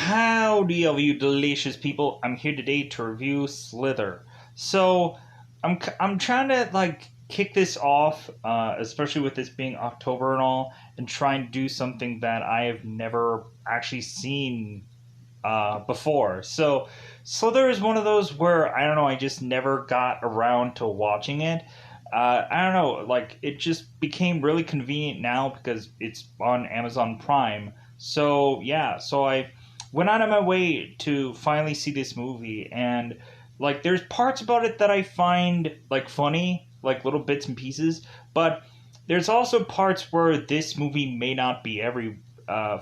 Howdy, all you delicious people! I'm here today to review Slither. So, I'm trying to kick this off, especially with this being October and all, and trying to do something that I have never actually seen before. So, Slither is one of those where I don't know, I just never got around to watching it. I don't know, it just became really convenient now because it's on Amazon Prime. So yeah, so I went out of my way to finally see this movie, and there's parts about it that I find funny, like little bits and pieces, but there's also parts where this movie may not be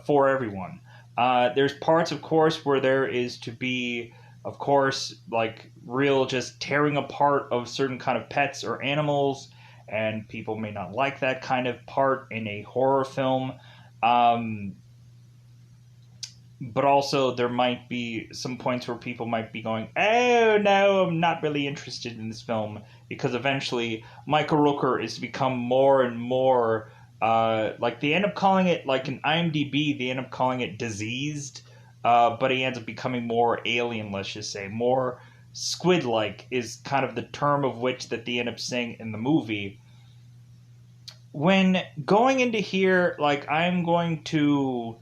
for everyone. There's parts, of course, where there is to be, of course, real just tearing apart of certain kind of pets or animals, and people may not like that kind of part in a horror film. Um, but also, there might be some points where people might be going, "Oh no, I'm not really interested in this film," because eventually Michael Rooker is to become more and more they end up calling it, in IMDb, they end up calling it diseased, but he ends up becoming more alien, let's just say. More squid-like is kind of the term of which that they end up saying in the movie. When going into here, I'm going to...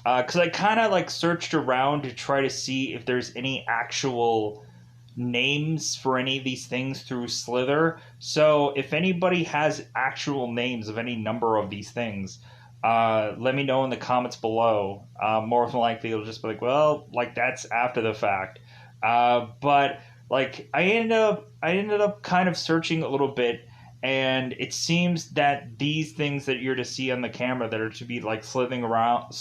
because I kind of, searched around to try to see if there's any actual names for any of these things through Slither. So if anybody has actual names of any number of these things, let me know in the comments below. More than likely it'll just be well, that's after the fact. But I ended up kind of searching a little bit, and it seems that these things that you're to see on the camera that are to be slithering around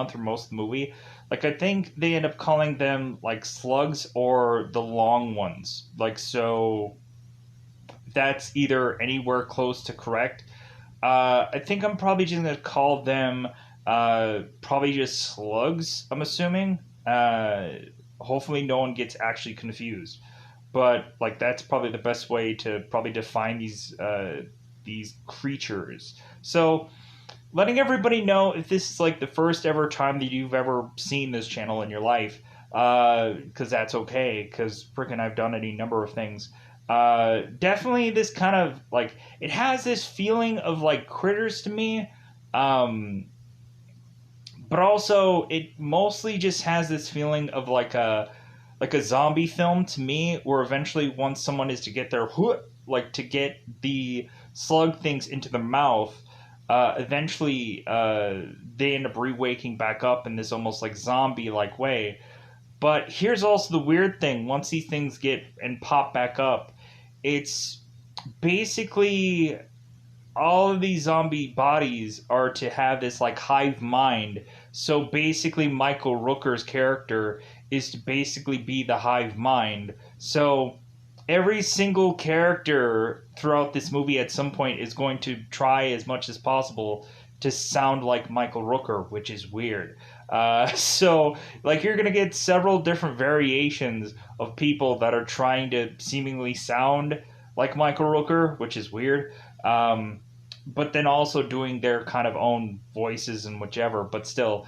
through most of the movie, I think they end up calling them slugs or the long ones. So that's either anywhere close to correct. I think I'm probably just gonna call them probably just slugs, I'm assuming. Hopefully no one gets actually confused. But that's probably the best way to probably define these creatures. So letting everybody know, if this is the first ever time that you've ever seen this channel in your life, because that's okay, because freaking I've done any number of things. Definitely this kind of it has this feeling of Critters to me, but also it mostly just has this feeling of a zombie film to me, where eventually once someone is to get their to get the slug things into the mouth, eventually they end up re-waking back up in this almost zombie-like way. But here's also the weird thing: once these things get and pop back up, it's basically all of these zombie bodies are to have this hive mind. So basically Michael Rooker's character is to basically be the hive mind. So every single character throughout this movie at some point is going to try as much as possible to sound like Michael Rooker, which is weird. So you're gonna get several different variations of people that are trying to seemingly sound like Michael Rooker, which is weird. But then also doing their kind of own voices and whichever, but still.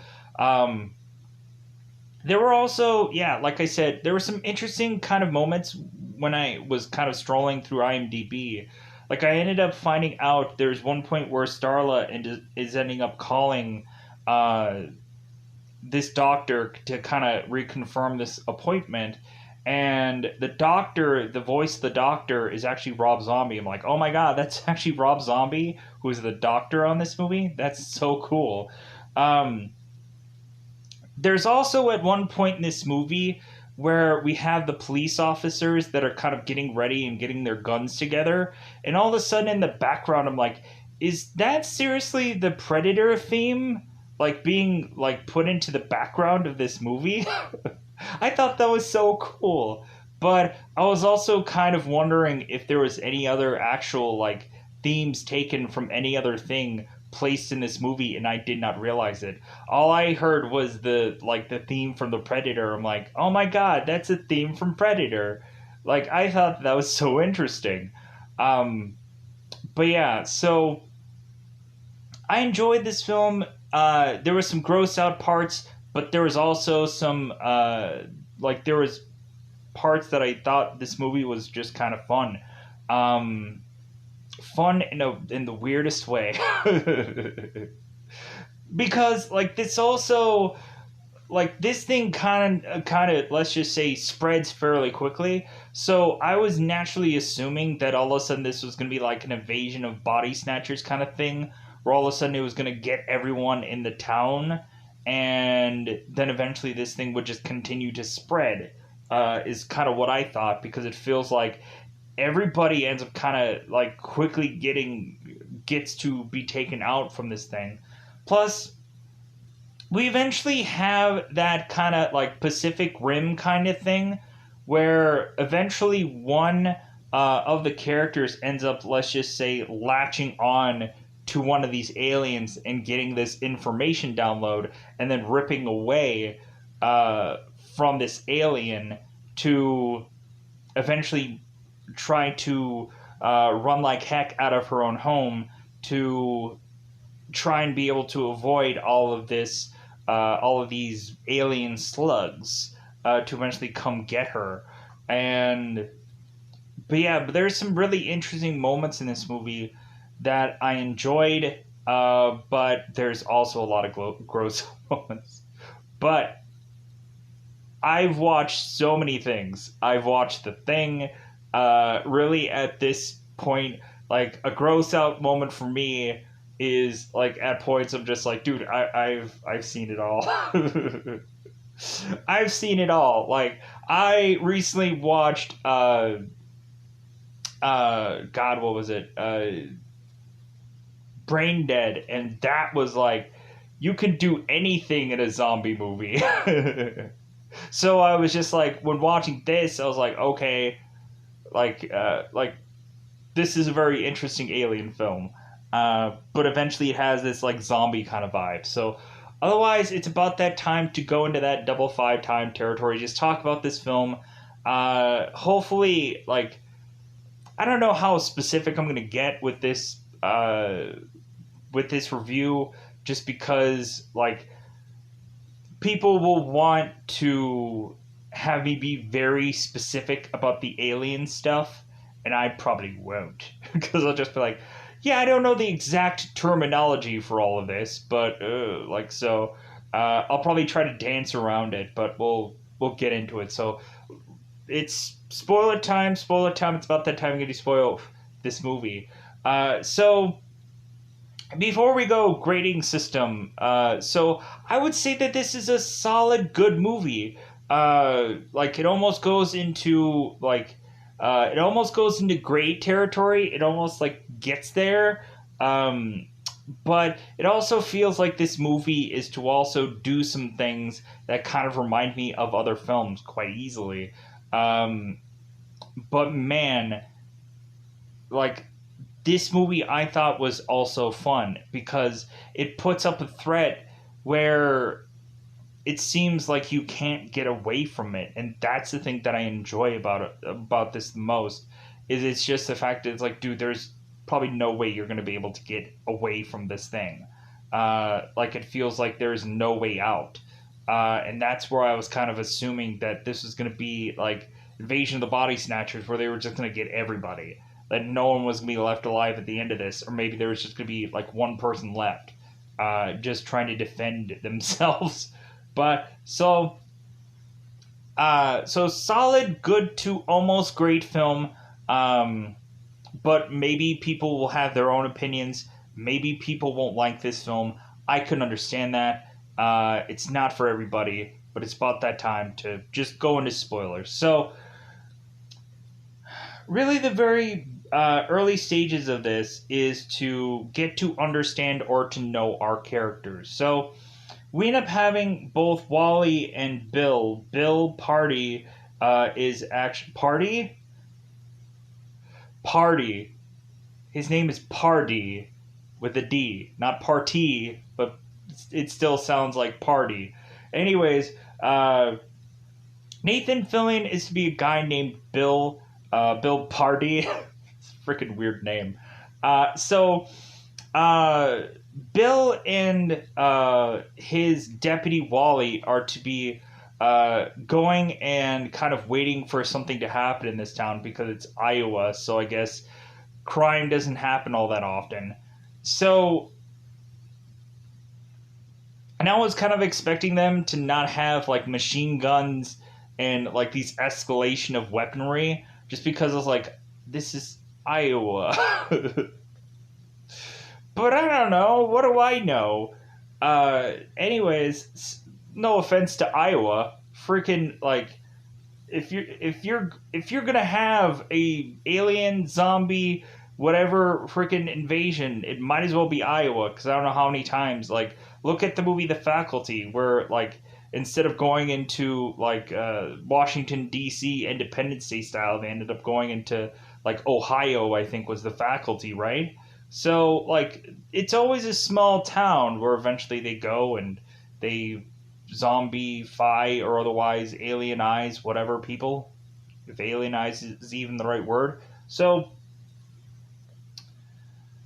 There were also, yeah, like I said, there were some interesting kind of moments when I was kind of strolling through IMDb. I ended up finding out there's one point where Starla is ending up calling this doctor to kind of reconfirm this appointment. And the voice of the doctor is actually Rob Zombie. I'm like, oh my god, that's actually Rob Zombie, who is the doctor on this movie? That's so cool. There's also at one point in this movie where we have the police officers that are kind of getting ready and getting their guns together. And all of a sudden in the background, I'm like, is that seriously the Predator theme? Being put into the background of this movie? I thought that was so cool. But I was also kind of wondering if there was any other actual themes taken from any other thing placed in this movie, and I did not realize it. All I heard was the theme from the Predator. I'm like, oh my god, that's a theme from Predator. I thought that was so interesting. But yeah, so I enjoyed this film. There were some gross out parts, but there was also some there was parts that I thought this movie was just kind of fun. Um, Fun in the weirdest way. Because like this also like this thing kind of let's just say spreads fairly quickly. So I was naturally assuming that all of a sudden this was going to be like an invasion of body snatchers kind of thing, where all of a sudden it was going to get everyone in the town, and then eventually this thing would just continue to spread. Is kind of what I thought, because it feels like everybody ends up kind of like quickly gets to be taken out from this thing. Plus, we eventually have that kind of like Pacific Rim kind of thing, where eventually one of the characters ends up, let's just say, latching on to one of these aliens and getting this information download, and then ripping away uh, from this alien to eventually try to run like heck out of her own home to try and be able to avoid all of these alien slugs to eventually come get her. And but there's some really interesting moments in this movie that I enjoyed, but there's also a lot of gross moments. But I've watched so many things. I've watched The Thing. Really, at this point, like a gross out moment for me is like at points of just like, dude, I've seen it all. I've seen it all. Like I recently watched God, what was it? Brain Dead, and that was like you can do anything in a zombie movie. So I was just like, when watching this, I was like, okay, like this is a very interesting alien film. But eventually it has this like zombie kind of vibe. So otherwise, it's about that time to go into that double five time territory. Just talk about this film. Hopefully, like I don't know how specific I'm gonna get with this review, just because like people will want to have me be very specific about the alien stuff, and I probably won't because I'll just be like, yeah, I don't know the exact terminology for all of this, but I'll probably try to dance around it, but we'll get into it. So it's spoiler time. Spoiler time. It's about that time I'm going to spoil this movie. So before we go, grading system. So I would say that this is a solid, good movie. Like it almost goes into great territory. It almost like gets there. But it also feels like this movie is to also do some things that kind of remind me of other films quite easily. But man, like this movie I thought was also fun because it puts up a threat where it seems like you can't get away from it, and that's the thing that I enjoy about this the most. Is it's just the fact that it's like, dude, there's probably no way you're going to be able to get away from this thing. Like it feels like there's no way out, and that's where I was kind of assuming that this was going to be like Invasion of the Body Snatchers, where they were just going to get everybody, that no one was going to be left alive at the end of this, or maybe there was just going to be like one person left, just trying to defend themselves. But so solid, good to almost great film. But maybe people will have their own opinions. Maybe people won't like this film. I couldn't understand that. It's not for everybody, but it's about that time to just go into spoilers. So really the very early stages of this is to get to understand or to know our characters. So we end up having both Wally and Bill. Bill Party is actually... Party. His name is Party with a D. Not Party, but it still sounds like Party. Anyways, Nathan Fillion is to be a guy named Bill. Bill Party. It's a freaking weird name. Bill and his deputy Wally are to be going and kind of waiting for something to happen in this town because it's Iowa, so I guess crime doesn't happen all that often. So, and I was kind of expecting them to not have like machine guns and like these escalation of weaponry, just because I was like, this is Iowa. But I don't know. What do I know? Anyways, no offense to Iowa, freaking like if you're gonna have a alien zombie whatever freaking invasion, it might as well be Iowa because I don't know how many times like look at the movie The Faculty where like instead of going into like Washington D.C. Independence Day style, they ended up going into like Ohio. I think was The Faculty, right? So like it's always a small town where eventually they go and they zombie-fy or otherwise alienize whatever people, if alienize is even the right word. So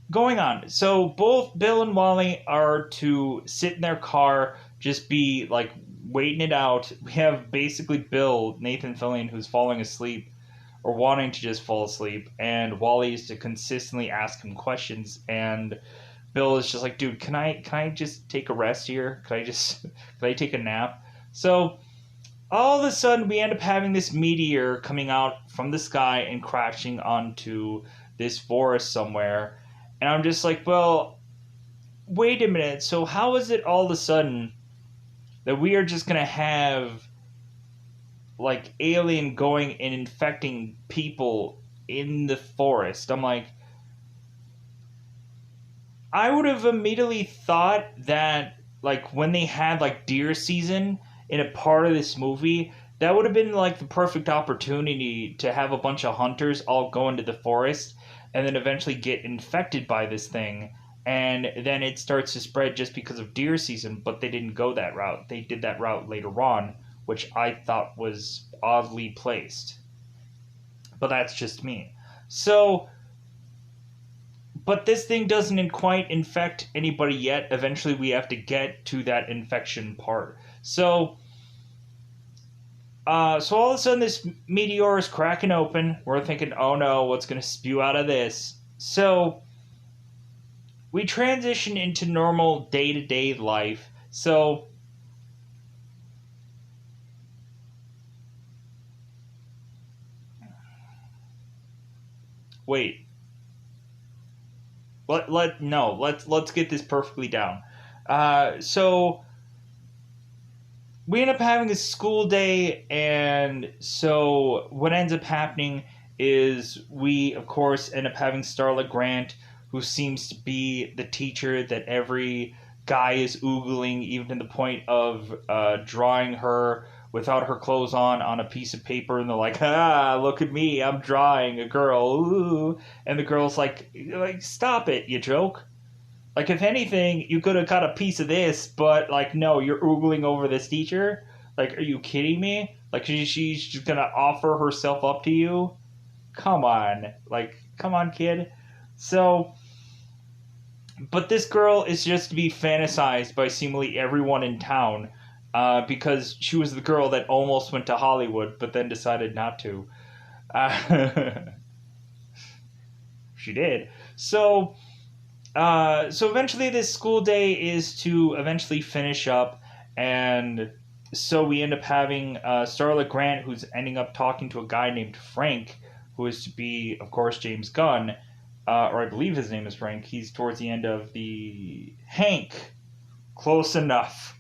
going on. So both Bill and Wally are to sit in their car, just be like waiting it out. We have basically Bill, Nathan Fillion, who's falling asleep or wanting to just fall asleep, and Wally is to consistently ask him questions, and Bill is just like, dude, can I just take a rest here? Can I take a nap? So all of a sudden we end up having this meteor coming out from the sky and crashing onto this forest somewhere. And I'm just like, well, wait a minute. So how is it all of a sudden that we are just gonna have like alien going and infecting people in the forest? I'm like, I would have immediately thought that like when they had like deer season in a part of this movie, that would have been like the perfect opportunity to have a bunch of hunters all go into the forest and then eventually get infected by this thing, and then it starts to spread just because of deer season, but they didn't go that route. They did that route later on, which I thought was oddly placed. But that's just me. So but this thing doesn't quite infect anybody yet. Eventually, we have to get to that infection part. So all of a sudden, this meteor is cracking open. We're thinking, oh no, what's going to spew out of this? So we transition into normal day to day life. So wait, let's get this perfectly down. So we end up having a school day, and so what ends up happening is we, of course, end up having Starla Grant, who seems to be the teacher that every guy is oogling, even to the point of drawing her without her clothes on a piece of paper, and they're like, "Ah, look at me, I'm drawing a girl." Ooh. And the girl's like, "Stop it, you joke." Like, if anything, you could have got a piece of this, but, like, no, you're oogling over this teacher? Like, are you kidding me? Like, she's just gonna offer herself up to you? Come on. Like, come on, kid. So, but this girl is just to be fantasized by seemingly everyone in town because she was the girl that almost went to Hollywood, but then decided not to. Uh, she did. So eventually, this school day is to eventually finish up, and so we end up having Starla Grant, who's ending up talking to a guy named Frank, who is to be, of course, James Gunn, or I believe his name is Frank. He's towards the end of the Hank. Close enough.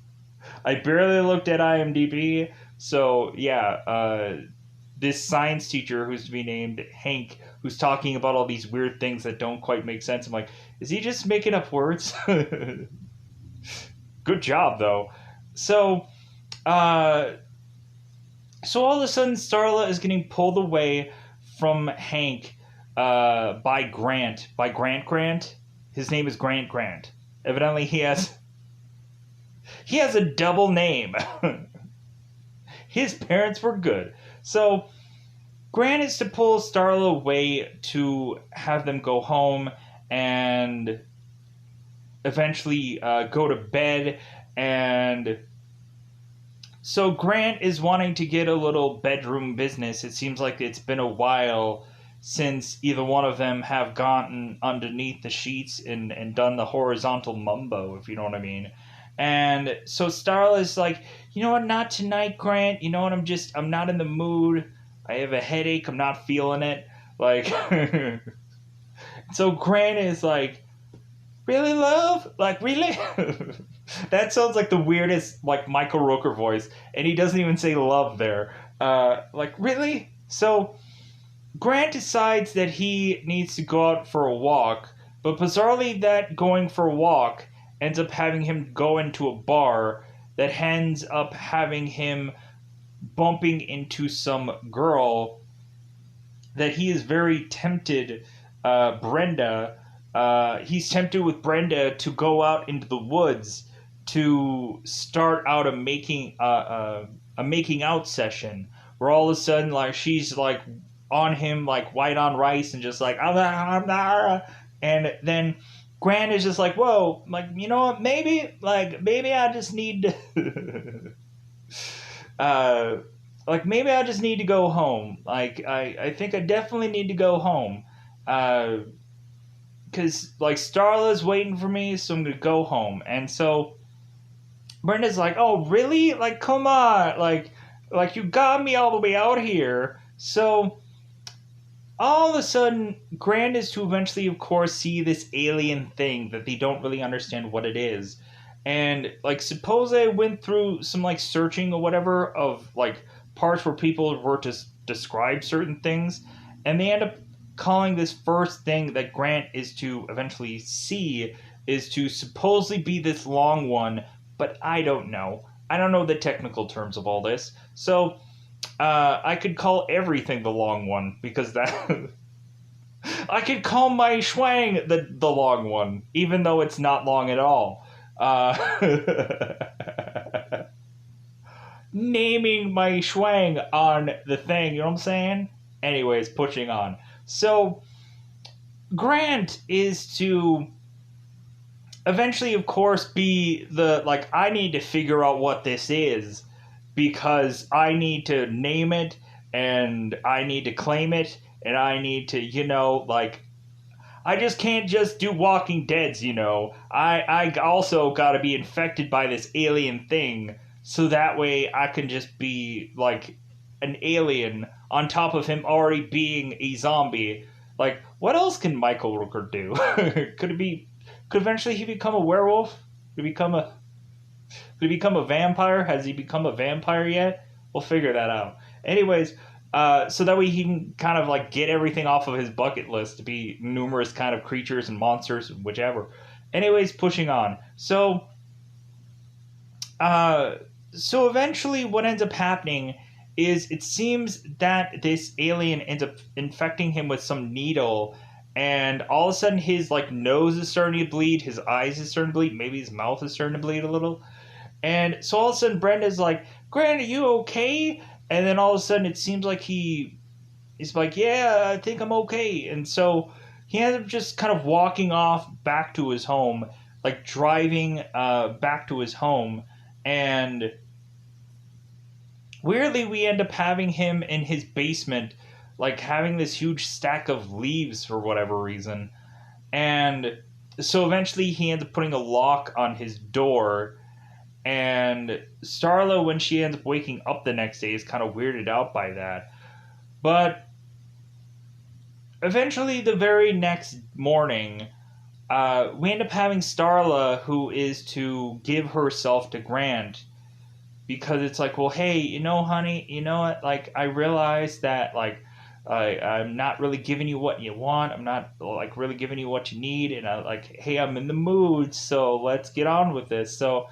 I barely looked at IMDb, so yeah. This science teacher who's to be named Hank, who's talking about all these weird things that don't quite make sense. I'm like, is he just making up words? Good job, though. So, uh, so all of a sudden, Starla is getting pulled away from Hank by Grant. By Grant. His name is Grant. Evidently, he has a double name. His parents were good. So Grant is to pull Starla away to have them go home, and eventually go to bed. And so Grant is wanting to get a little bedroom business. It seems like it's been a while since either one of them have gotten underneath the sheets and done the horizontal mumbo, if you know what I mean. And so Starla's like, you know what, not tonight, Grant. You know what, I'm not in the mood. I have a headache. I'm not feeling it. Like, so Grant is like, really, love? Like, really? That sounds like the weirdest, like, Michael Rooker voice, and he doesn't even say love there. Like, really? So, Grant decides that he needs to go out for a walk, but bizarrely, that going for a walk ends up having him go into a bar that ends up having him bumping into some girl that he is very tempted, Brenda. He's tempted with Brenda to go out into the woods to start out a making out session where all of a sudden like she's like on him like white on rice and just like and then Grant is just like, whoa, like, you know what, maybe I just need to uh like maybe I just need to go home. Like I think I definitely need to go home. Because like Starla's waiting for me, so I'm gonna go home. And so Brenda's like, "Oh, really? Like, come on! Like you got me all the way out here." So all of a sudden, Grant is to eventually, of course, see this alien thing that they don't really understand what it is. And like, suppose I went through some like searching or whatever of like parts where people were to describe certain things, and they end up calling this first thing that Grant is to eventually see is to supposedly be this long one, but I don't know. I don't know the technical terms of all this. So I could call everything the long one because that I could call my Schwang the long one, even though it's not long at all. Naming my Schwang on the thing, you know what I'm saying? Anyways, pushing on. So Grant is to eventually, of course, be the like, I need to figure out what this is because I need to name it and I need to claim it and I need to, like, I just can't just do Walking Deads, I also got to be infected by this alien thing so that way I can just be like an alien on top of him already being a zombie. Like, what else can Michael Rooker do? Could eventually he become a werewolf? Could he become a vampire? Has he become a vampire yet? We'll figure that out. Anyways, so that way he can kind of like get everything off of his bucket list to be numerous kind of creatures and monsters, whichever. Anyways, pushing on. So eventually what ends up happening is it seems that this alien ends up infecting him with some needle, and all of a sudden his like nose is starting to bleed, his eyes is starting to bleed, maybe his mouth is starting to bleed a little. And so all of a sudden Brenda's like, Grant, are you okay? And then all of a sudden it seems like he's like, yeah, I think I'm okay. And so he ends up just kind of walking off back to his home, like driving back to his home. And weirdly, we end up having him in his basement, like having this huge stack of leaves for whatever reason. And so eventually he ends up putting a lock on his door. And Starla, when she ends up waking up the next day, is kind of weirded out by that. But eventually, the very next morning, we end up having Starla, who is to give herself to Grant. Because it's like, well, hey, honey, you know what? Like, I realize that, like, I'm not really giving you what you want. I'm not, like, really giving you what you need. And hey, I'm in the mood, so let's get on with this. So,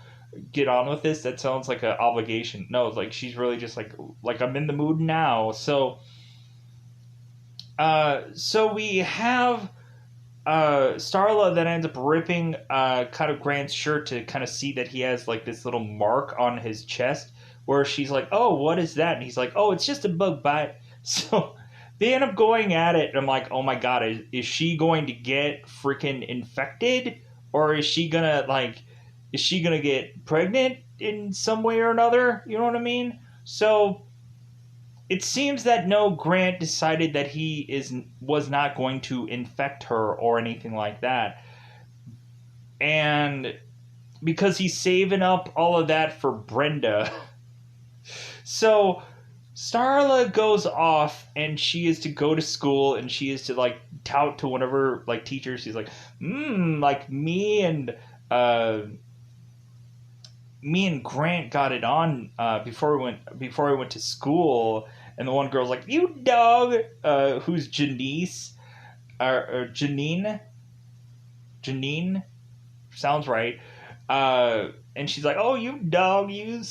get on with this? That sounds like an obligation. No, it's like, she's really just like I'm in the mood now. So we have Starla that ends up ripping kind of Grant's shirt to kind of see that he has like this little mark on his chest where she's like, oh, what is that? And he's like, oh, it's just a bug bite. So they end up going at it and I'm like, oh my god, is she going to get freaking infected or is she gonna get pregnant in some way or another? You know what I mean? So it seems that no, Grant decided that he is was not going to infect her or anything like that, and because he's saving up all of that for Brenda. So Starla goes off and she is to go to school and she is to like tout to one of her like teachers. She's like, like uh me and Grant got it on before we went to school. And the one girl's like, you dog, who's Janice or Janine sounds right. And she's like, "Oh, you dog, you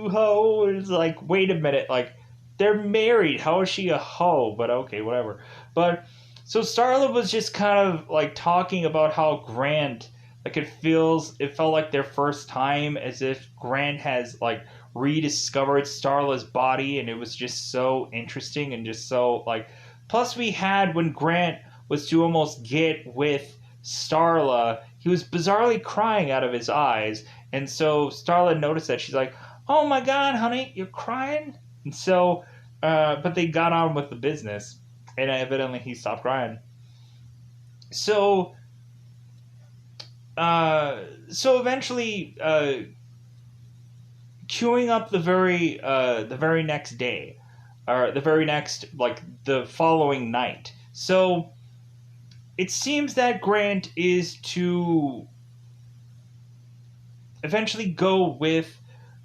hoe." And it's like, wait a minute, like they're married. How is she a hoe? But okay, whatever. But so Starla was just kind of like talking about how Grant, like it felt like their first time, as if Grant has like rediscovered Starla's body, and it was just so interesting and just so like. Plus, we had when Grant was to almost get with Starla, he was bizarrely crying out of his eyes. And so Starla noticed that. She's like, "Oh my God, honey, you're crying?" And so, but they got on with the business. And evidently he stopped crying. So, so eventually, queuing up the very next day, or the very next, like the following night. So, it seems that Grant is to eventually go with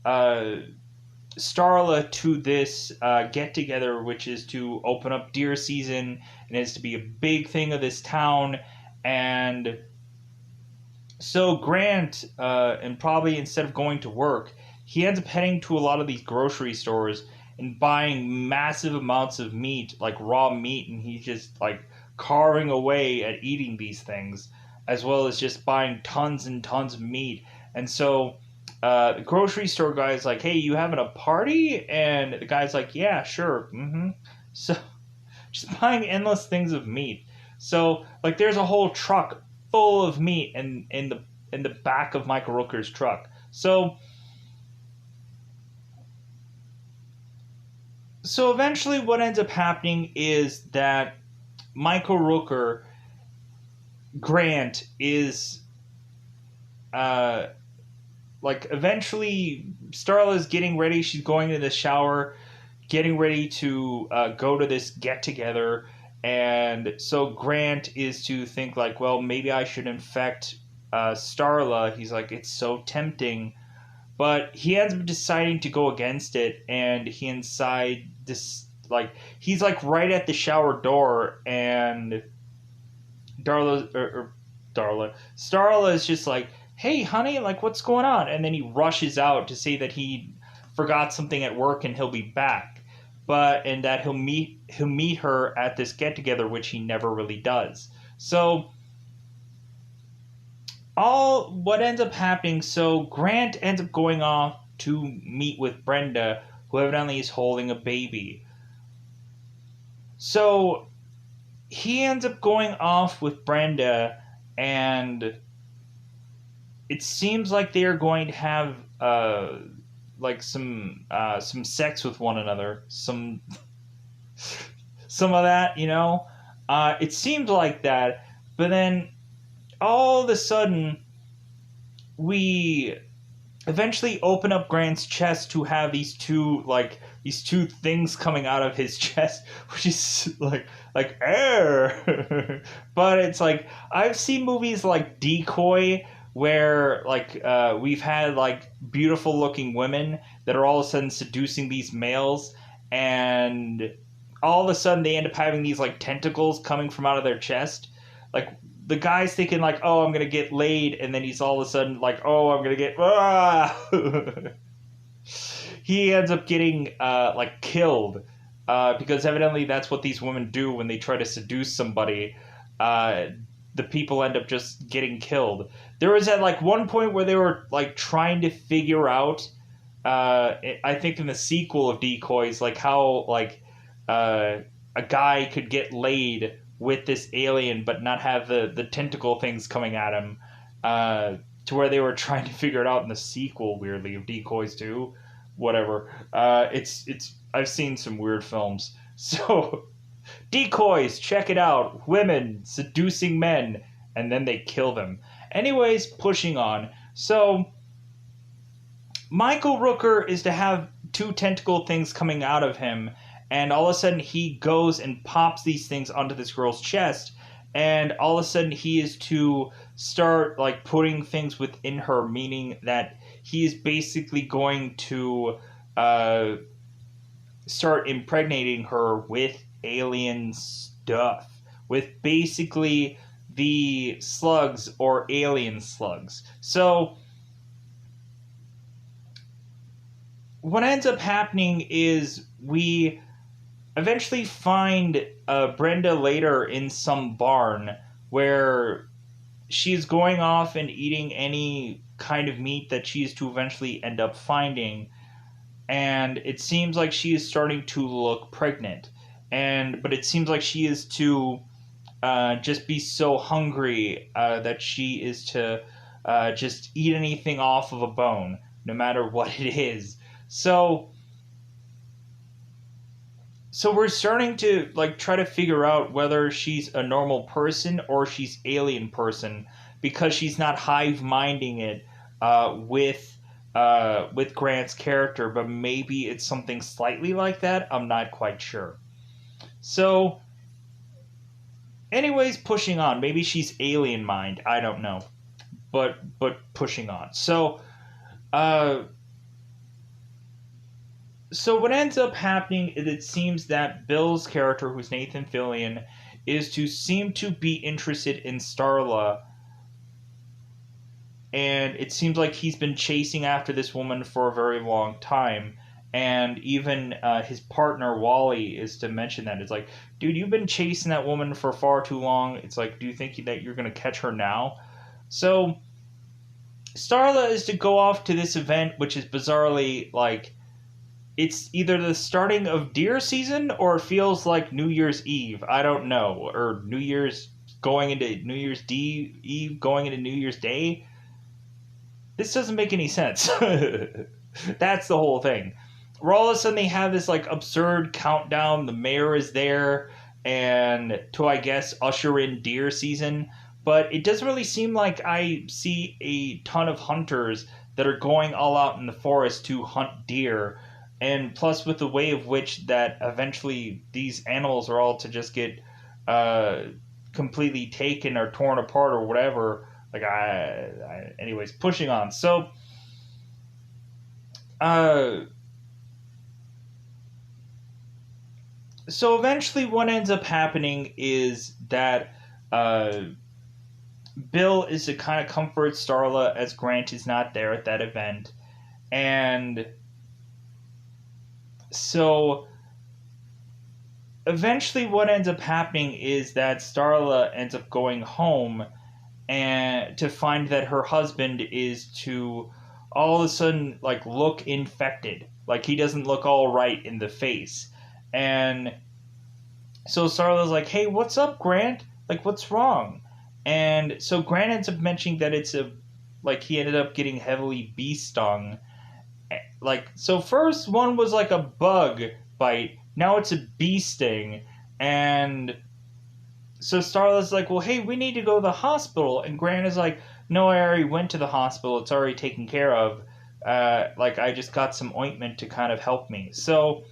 uh, Starla to this get together, which is to open up deer season, and is to be a big thing of this town. And so Grant, and probably instead of going to work, he ends up heading to a lot of these grocery stores and buying massive amounts of meat, like raw meat, and he's just like carving away at eating these things, as well as just buying tons and tons of meat. And so the grocery store guy's like, "Hey, you having a party?" And the guy's like, "Yeah, sure." So just buying endless things of meat. So like there's a whole truck full of meat in the back of Michael Rooker's truck. So eventually what ends up happening is that Michael Rooker Grant is uh like eventually Starla's getting ready, she's going to the shower, getting ready to go to this get together. And so Grant is to think like, well, maybe I should infect Starla. He's like, it's so tempting, but he ends up deciding to go against it. And he inside this, like, he's like right at the shower door, and Starla is just like, "Hey, honey, like, what's going on?" And then he rushes out to say that he forgot something at work and he'll be back, and that he'll meet her at this get together, which he never really does. So all what ends up happening, so Grant ends up going off to meet with Brenda, who evidently is holding a baby. So he ends up going off with Brenda, and it seems like they are going to have like some sex with one another, some of that, you know. It seems like that, but then all of a sudden we eventually open up Grant's chest to have these two things coming out of his chest, which is like air. But it's like I've seen movies like Decoy where we've had like beautiful looking women that are all of a sudden seducing these males, and all of a sudden they end up having these like tentacles coming from out of their chest. Like the guy's thinking like, "Oh, I'm gonna get laid," and then he's all of a sudden like, "Oh, I'm gonna get he ends up getting like killed, because evidently that's what these women do when they try to seduce somebody. The people end up just getting killed. There was at like one point where they were like trying to figure out, I think in the sequel of Decoys, like how like a guy could get laid with this alien but not have the tentacle things coming at him. to where they were trying to figure it out in the sequel. Weirdly, of Decoys 2, whatever. It's I've seen some weird films. So Decoys, check it out. Women seducing men, and then they kill them. Anyways, pushing on. So Michael Rooker is to have two tentacle things coming out of him, and all of a sudden he goes and pops these things onto this girl's chest, and all of a sudden he is to start like putting things within her, meaning that he is basically going to start impregnating her with alien stuff, with basically the slugs or alien slugs. So what ends up happening is we eventually find Brenda later in some barn where she's going off and eating any kind of meat that she is to eventually end up finding, and it seems like she is starting to look pregnant, but it seems like she is to just be so hungry that she is to just eat anything off of a bone, no matter what it is. So we're starting to like try to figure out whether she's a normal person or she's alien person, because she's not hive minding it with Grant's character, but maybe it's something slightly like that. I'm not quite sure. So, anyways, pushing on. Maybe she's alien mind. I don't know, but pushing on. So what ends up happening is it seems that Bill's character, who's Nathan Fillion, is to seem to be interested in Starla, and it seems like he's been chasing after this woman for a very long time. And even his partner Wally is to mention that. It's like, dude, you've been chasing that woman for far too long. It's like, do you think that you're going to catch her now? So Starla is to go off to this event, which is bizarrely like, it's either the starting of deer season or it feels like New Year's Eve. I don't know. Or New Year's going into New Year's Eve going into New Year's Day. This doesn't make any sense. That's the whole thing. Where all of a sudden they have this like absurd countdown. The mayor is there and to, I guess, usher in deer season. But it doesn't really seem like I see a ton of hunters that are going all out in the forest to hunt deer. And plus, with the way of which that eventually these animals are all to just get completely taken or torn apart or whatever. Like, anyways, pushing on. So, eventually what ends up happening is that Bill is to kind of comfort Starla as Grant is not there at that event. And so eventually what ends up happening is that Starla ends up going home and to find that her husband is to all of a sudden like look infected. Like he doesn't look all right in the face. And so Starla's like, hey, what's up, Grant? Like, what's wrong? And so Grant ends up mentioning that he ended up getting heavily bee stung. Like, so first one was like a bug bite, now it's a bee sting. And so Starla's like, well, hey, we need to go to the hospital. And Grant is like, no, I already went to the hospital, it's already taken care of. I just got some ointment to kind of help me. So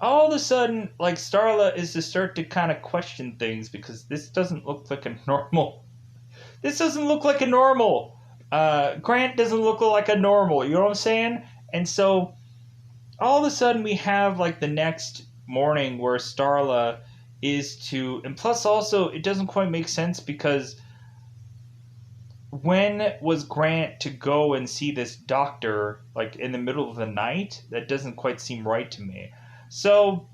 all of a sudden, like, Starla is to start to kind of question things, because this doesn't look like a normal. This doesn't look like a normal. Grant doesn't look like a normal, you know what I'm saying? And so all of a sudden we have like the next morning where Starla is to, and plus also it doesn't quite make sense, because when was Grant to go and see this doctor like in the middle of the night? That doesn't quite seem right to me. So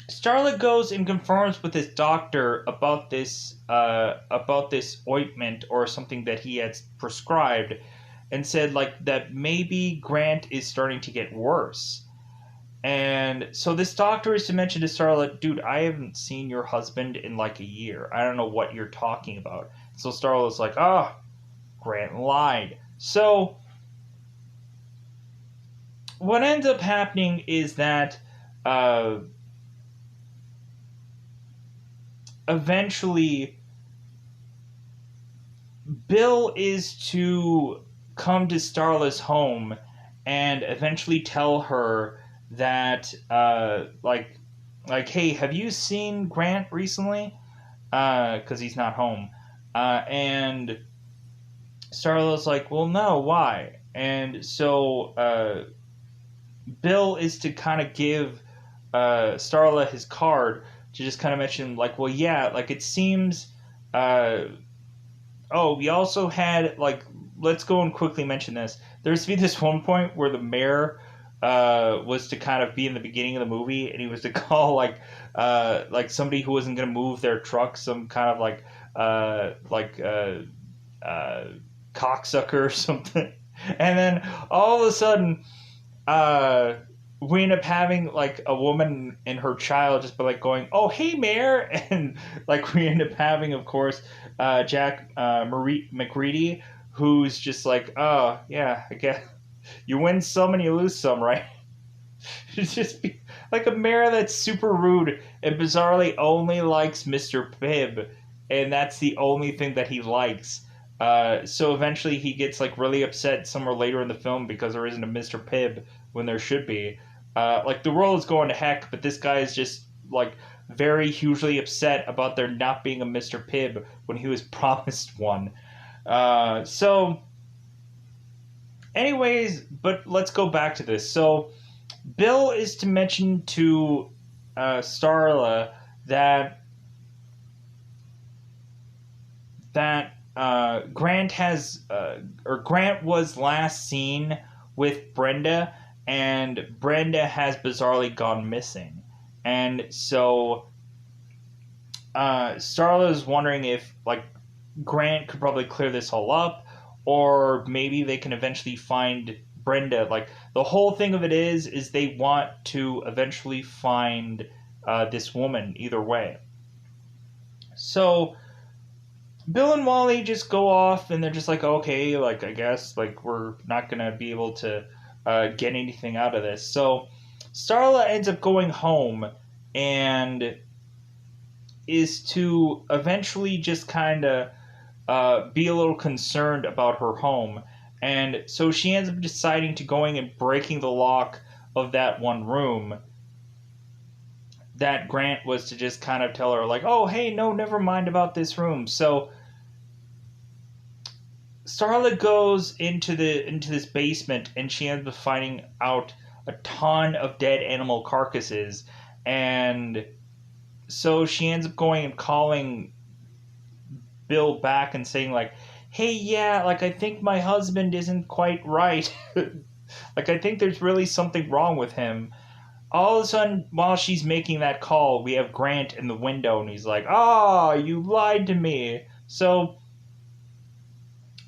Starla goes and confirms with his doctor about this ointment or something that he had prescribed, and said like that maybe Grant is starting to get worse. And so this doctor is to mention to Starla, dude, I haven't seen your husband in like a year. I don't know what you're talking about. So Starla's like, oh, Grant lied. So what ends up happening is that uh, eventually Bill is to come to Starla's home and eventually tell her that, hey, have you seen Grant recently? Because he's not home. And Starla's like, well, no, why? And so Bill is to kind of give Starla his card to just kind of mention, like, well, yeah, like it seems. Oh, we also had like, let's go and quickly mention this. There's to be this one point where the mayor was to kind of be in the beginning of the movie, and he was to call like somebody who wasn't going to move their truck some kind of uh, like uh, uh, cocksucker or something, and then all of a sudden uh, we end up having like a woman and her child just be like going, "Oh, hey, mayor," and like we end up having, of course, Jack Marie McReady, who's just like, "Oh, yeah, I guess you win some and you lose some, right?" It's just like a mayor that's super rude and bizarrely only likes Mr. Pibb, and that's the only thing that he likes. So eventually he gets like really upset somewhere later in the film because there isn't a Mr. Pibb when there should be. Like the world is going to heck, but this guy is just like very hugely upset about there not being a Mr. Pibb when he was promised one. So, anyways, but let's go back to this. So Bill is to mention to Starla that Grant has or Grant was last seen with Brenda, and Brenda has bizarrely gone missing, and so Starla is wondering if like Grant could probably clear this all up, or maybe they can eventually find Brenda. Like the whole thing of it is they want to eventually find this woman either way. So Bill and Wally just go off and they're just like, okay, like I guess like we're not gonna be able to get anything out of this. So Starla ends up going home and is to eventually just kind of be a little concerned about her home. And so she ends up deciding to going and breaking the lock of that one room that Grant was to just kind of tell her, like, oh, hey, no, never mind about this room. So Starla goes into this basement and she ends up finding out a ton of dead animal carcasses. And so she ends up going and calling Bill back and saying, like, hey, yeah, like I think my husband isn't quite right. Like I think there's really something wrong with him. All of a sudden, while she's making that call, we have Grant in the window and he's like, ah, you lied to me. So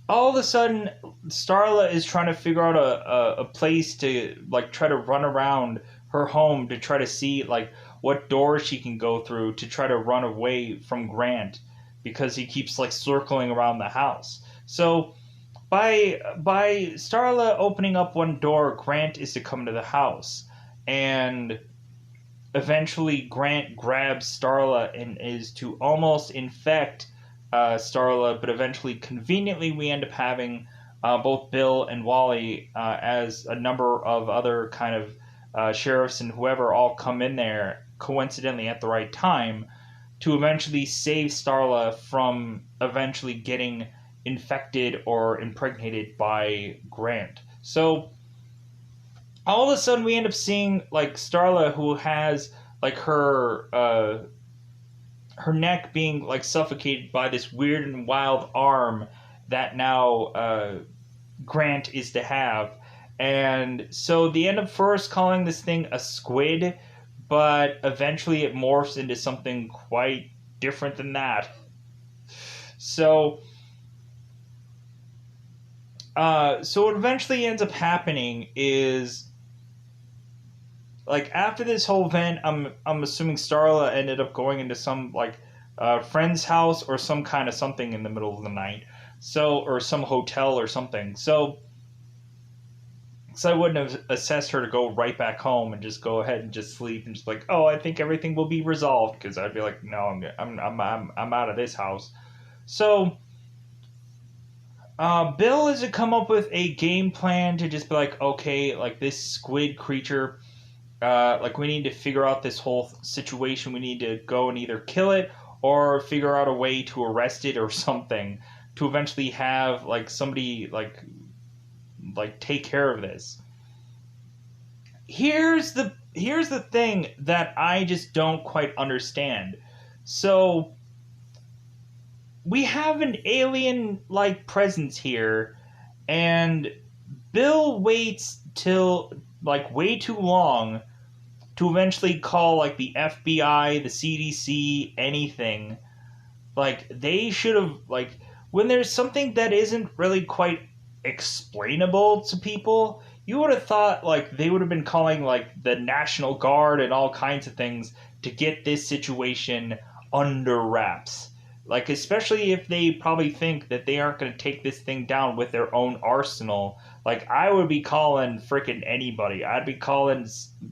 all of a sudden, Starla is trying to figure out a place to like try to run around her home to try to see like what door she can go through to try to run away from Grant because he keeps like circling around the house. So by Starla opening up one door, Grant is to come to the house, and eventually Grant grabs Starla and is to almost infect Starla, but eventually, conveniently, we end up having both Bill and Wally as a number of other kind of sheriffs and whoever all come in there coincidentally at the right time to eventually save Starla from eventually getting infected or impregnated by Grant. So all of a sudden we end up seeing like Starla who has like her neck being like suffocated by this weird and wild arm that now Grant is to have. And so they end up first calling this thing a squid, but eventually it morphs into something quite different than that. So so what eventually ends up happening is like after this whole event, I'm assuming Starla ended up going into some like friend's house or some kind of something in the middle of the night. So or some hotel or something. So I wouldn't have assessed her to go right back home and just go ahead and just sleep and just like, oh, I think everything will be resolved, because I'd be like, no, I'm out of this house. So Bill is to come up with a game plan to just be like, okay, like this squid creature, like we need to figure out this whole situation. We need to go and either kill it or figure out a way to arrest it or something to eventually have like somebody like take care of this. Here's the thing that I just don't quite understand. So we have an alien like presence here, and Bill waits till like way too long to eventually call like the FBI, the CDC, anything. Like they should have like when there's something that isn't really quite explainable to people, you would have thought like they would have been calling like the National Guard and all kinds of things to get this situation under wraps. Like especially if they probably think that they aren't going to take this thing down with their own arsenal. Like I would be calling freaking anybody. I'd be calling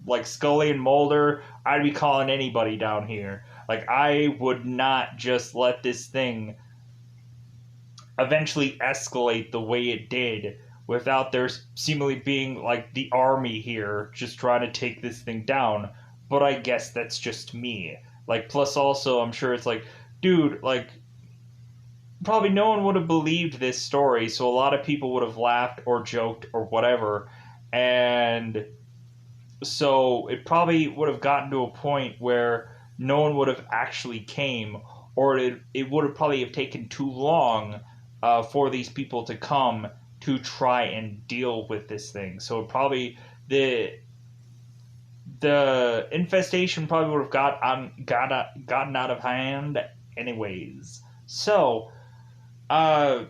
like Scully and Mulder. I'd be calling anybody down here. Like I would not just let this thing eventually escalate the way it did without there seemingly being like the army here just trying to take this thing down. But I guess that's just me. Like plus also I'm sure it's like, dude, like probably no one would have believed this story, so a lot of people would have laughed or joked or whatever. And so it probably would have gotten to a point where no one would have actually came, or it would have probably have taken too long for these people to come to try and deal with this thing. So it probably the infestation probably would have gotten out of hand anyways. Uh,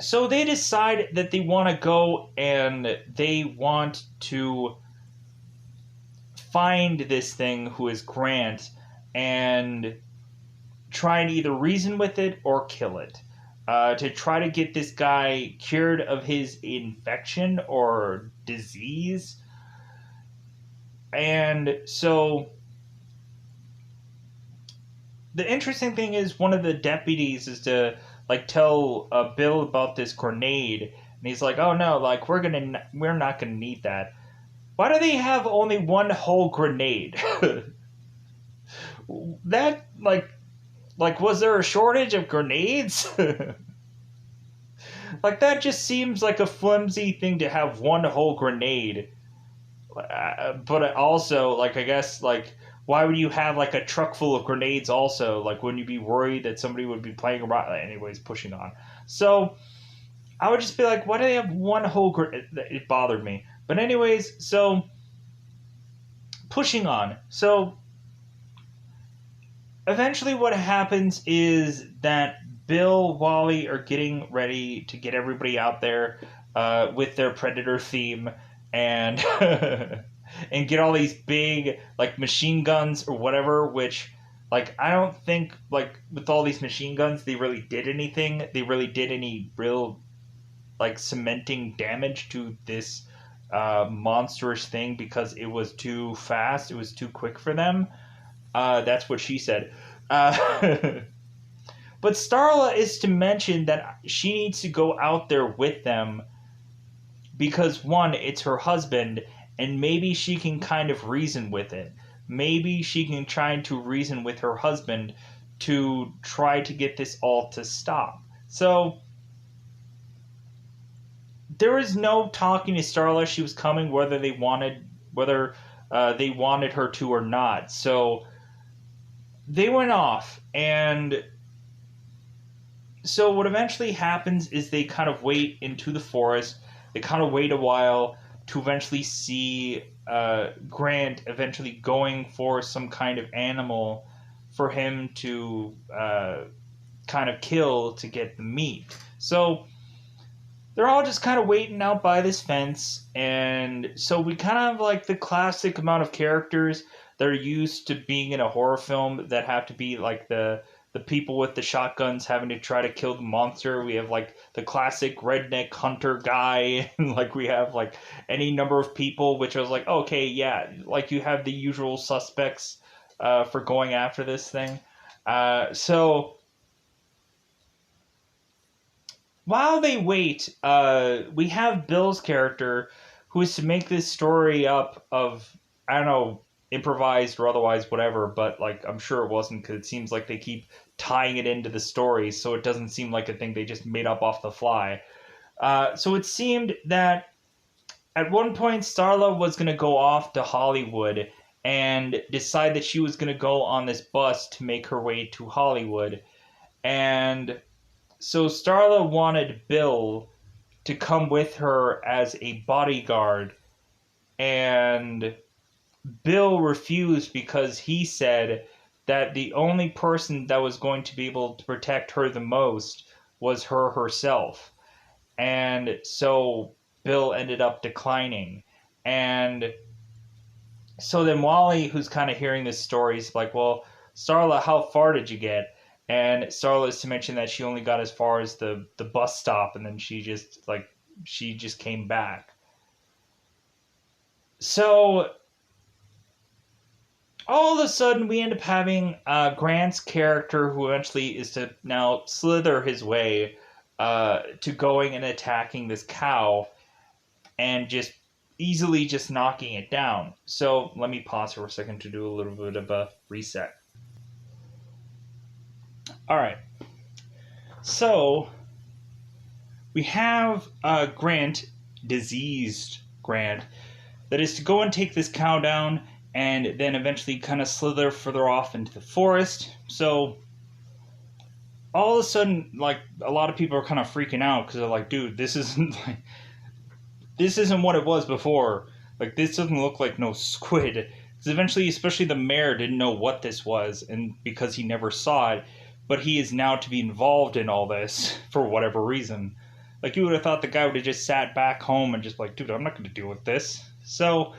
so they decide that they want to go and they want to find this thing who is Grant and try and either reason with it or kill it. To try to get this guy cured of his infection or disease. And so the interesting thing is one of the deputies is to like tell Bill about this grenade, and he's like, "Oh no, like we're not gonna need that." Why do they have only one whole grenade? That like was there a shortage of grenades? Like that just seems like a flimsy thing to have one whole grenade. But also, like I guess, like why would you have like a truck full of grenades? Also, like wouldn't you be worried that somebody would be playing around? Anyways, pushing on. So I would just be like, why do they have one whole grenade? It bothered me. But anyways, so pushing on. So eventually, what happens is that Bill, Wally are getting ready to get everybody out there with their Predator theme and and get all these big like machine guns or whatever. Which like I don't think like with all these machine guns they really did anything. They really did any real like cementing damage to this monstrous thing because it was too fast. It was too quick for them. That's what she said. But Starla is to mention that she needs to go out there with them because, one, it's her husband, and maybe she can kind of reason with it. Maybe she can try to reason with her husband to try to get this all to stop. So there was no talking to Starla. She was coming whether they wanted her to or not. So they went off, and so what eventually happens is they kind of wait into the forest. They kind of wait a while to eventually see Grant eventually going for some kind of animal for him to kind of kill to get the meat. So they're all just kind of waiting out by this fence, and so we kind of have like the classic amount of characters that are used to being in a horror film that have to be like the people with the shotguns having to try to kill the monster. We have like the classic redneck hunter guy, and like we have like any number of people, which I was like, okay, yeah, like you have the usual suspects for going after this thing. So while they wait, we have Bill's character who is to make this story up of, I don't know, improvised or otherwise, whatever, but like I'm sure it wasn't because it seems like they keep tying it into the story, so it doesn't seem like a thing they just made up off the fly. So it seemed that at one point Starla was going to go off to Hollywood and decide that she was going to go on this bus to make her way to Hollywood. And so Starla wanted Bill to come with her as a bodyguard, and Bill refused because he said that the only person that was going to be able to protect her the most was her herself. And so Bill ended up declining. And so then Wally, who's kind of hearing this story, is like, well, Starla, how far did you get? And Starla is to mention that she only got as far as the bus stop, and then she just came back. So all of a sudden we end up having Grant's character, who eventually is to now slither his way to going and attacking this cow and just easily just knocking it down. So let me pause for a second to do a little bit of a reset. All right. So we have Grant, diseased Grant, that is to go and take this cow down and then eventually kind of slither further off into the forest. So all of a sudden, like, a lot of people are kind of freaking out because they're like, dude, this isn't what it was before. Like, this doesn't look like no squid. Because eventually, especially the mayor didn't know what this was, and because he never saw it, but he is now to be involved in all this for whatever reason. Like, you would have thought the guy would have just sat back home and just like, dude, I'm not going to deal with this. So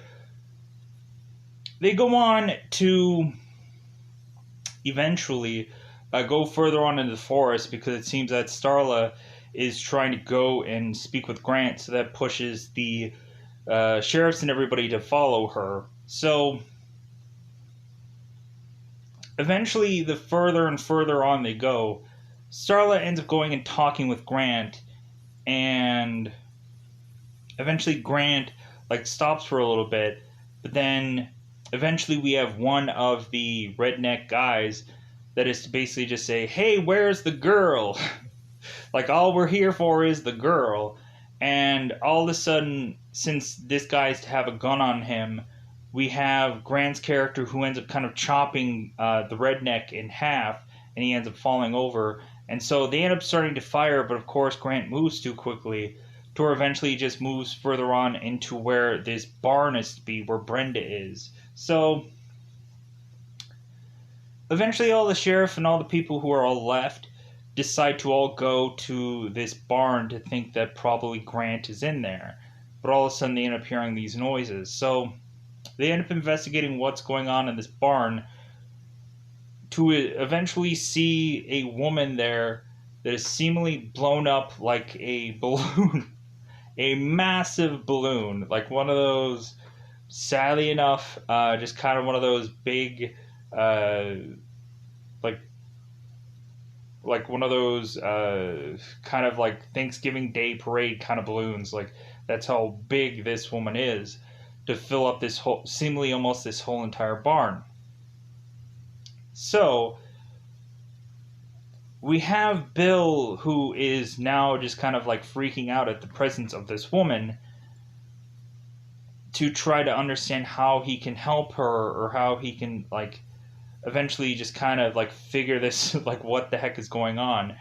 they go on to eventually go further on into the forest because it seems that Starla is trying to go and speak with Grant, so that pushes the sheriffs and everybody to follow her. So eventually, the further and further on they go, Starla ends up going and talking with Grant, and eventually Grant like stops for a little bit, but then eventually we have one of the redneck guys that is to basically just say, hey, where's the girl? Like, all we're here for is the girl. And all of a sudden, since this guy is to have a gun on him, we have Grant's character who ends up kind of chopping the redneck in half, and he ends up falling over. And so they end up starting to fire, but of course Grant moves too quickly, to where eventually he just moves further on into where this barn is to be, where Brenda is. So eventually all the sheriff and all the people who are all left decide to all go to this barn to think that probably Grant is in there. But all of a sudden they end up hearing these noises. So they end up investigating what's going on in this barn to eventually see a woman there that is seemingly blown up like a balloon. A massive balloon. Like one of those, sadly enough, just kind of one of those big, like one of those kind of like Thanksgiving Day parade kind of balloons. Like, that's how big this woman is, to fill up this whole, seemingly almost this whole entire barn. So we have Bill, who is now just kind of like freaking out at the presence of this woman, to try to understand how he can help her, or how he can like eventually just kind of like figure this, like, what the heck is going on.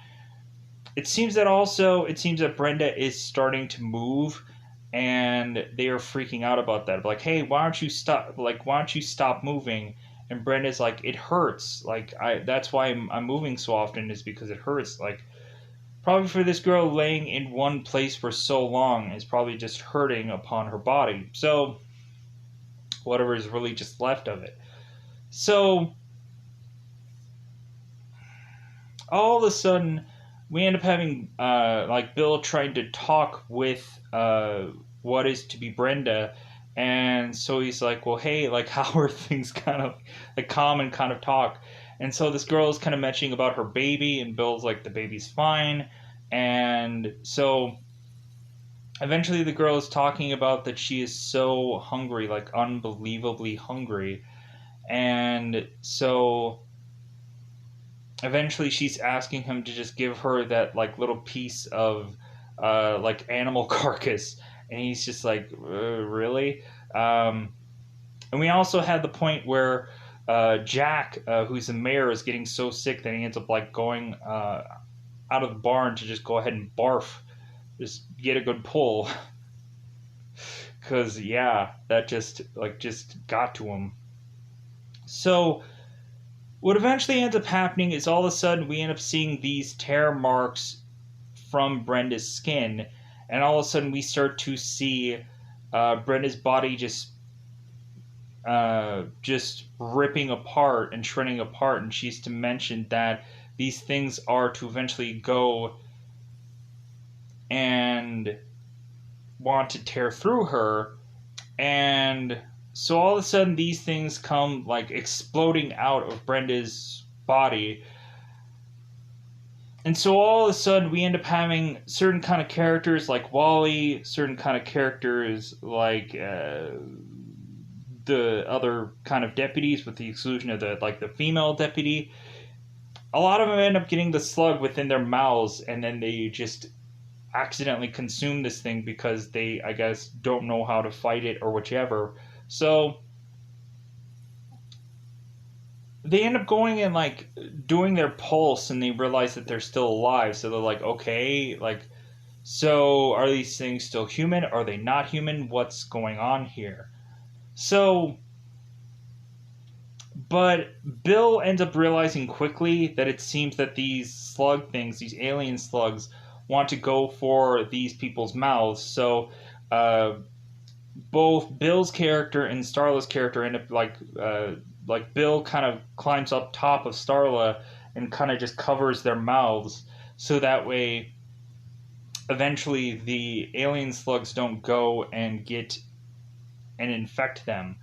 It seems that Brenda is starting to move, and they are freaking out about that. Like, hey, why don't you stop moving? And Brenda's like, it hurts. Like, that's why I'm moving so often, is because it hurts. Like, Probably for this girl, laying in one place for so long is probably just hurting upon her body. So, whatever is really just left of it. So, all of a sudden, we end up having like Bill trying to talk with what is to be Brenda, and so he's like, "Well, hey, like, how are things?" Kind of like calm and kind of talk, and so this girl is kind of mentioning about her baby, and Bill's like, "The baby's fine," and so eventually the girl is talking about that she is so hungry, like unbelievably hungry, and so eventually she's asking him to just give her that like little piece of like animal carcass, and he's just like, really. And we also had the point where Jack, who's the mayor, is getting so sick that he ends up like going out of the barn to just go ahead and barf, just get a good pull. Because yeah, that just got to him. So what eventually ends up happening is all of a sudden we end up seeing these tear marks from Brenda's skin, and all of a sudden we start to see Brenda's body just ripping apart and shredding apart, and she's to mention that these things are to eventually go and want to tear through her, and so all of a sudden these things come like exploding out of Brenda's body. And so all of a sudden we end up having certain kind of characters like Wally, certain kind of characters like the other kind of deputies, with the exclusion of the female deputy. A lot of them end up getting the slug within their mouths, and then they just accidentally consume this thing because they, I guess, don't know how to fight it or whichever. So they end up going and like doing their pulse, and they realize that they're still alive. So they're like, okay, like, so are these things still human? Are they not human? What's going on here? So, but Bill ends up realizing quickly that it seems that these slug things, these alien slugs, want to go for these people's mouths. So both Bill's character and Starla's character end up like Bill kind of climbs up top of Starla and kind of just covers their mouths, so that way eventually the alien slugs don't go and get and infect them.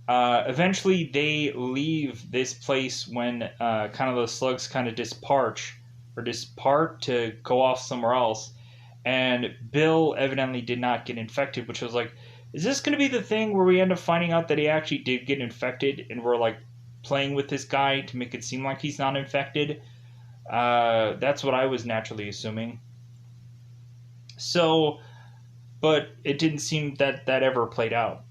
Eventually they leave this place when kind of the slugs kind of depart to go off somewhere else, and Bill evidently did not get infected, which was like, is this going to be the thing where we end up finding out that he actually did get infected, and we're like playing with this guy to make it seem like he's not infected? That's what I was naturally assuming. So, but it didn't seem that ever played out.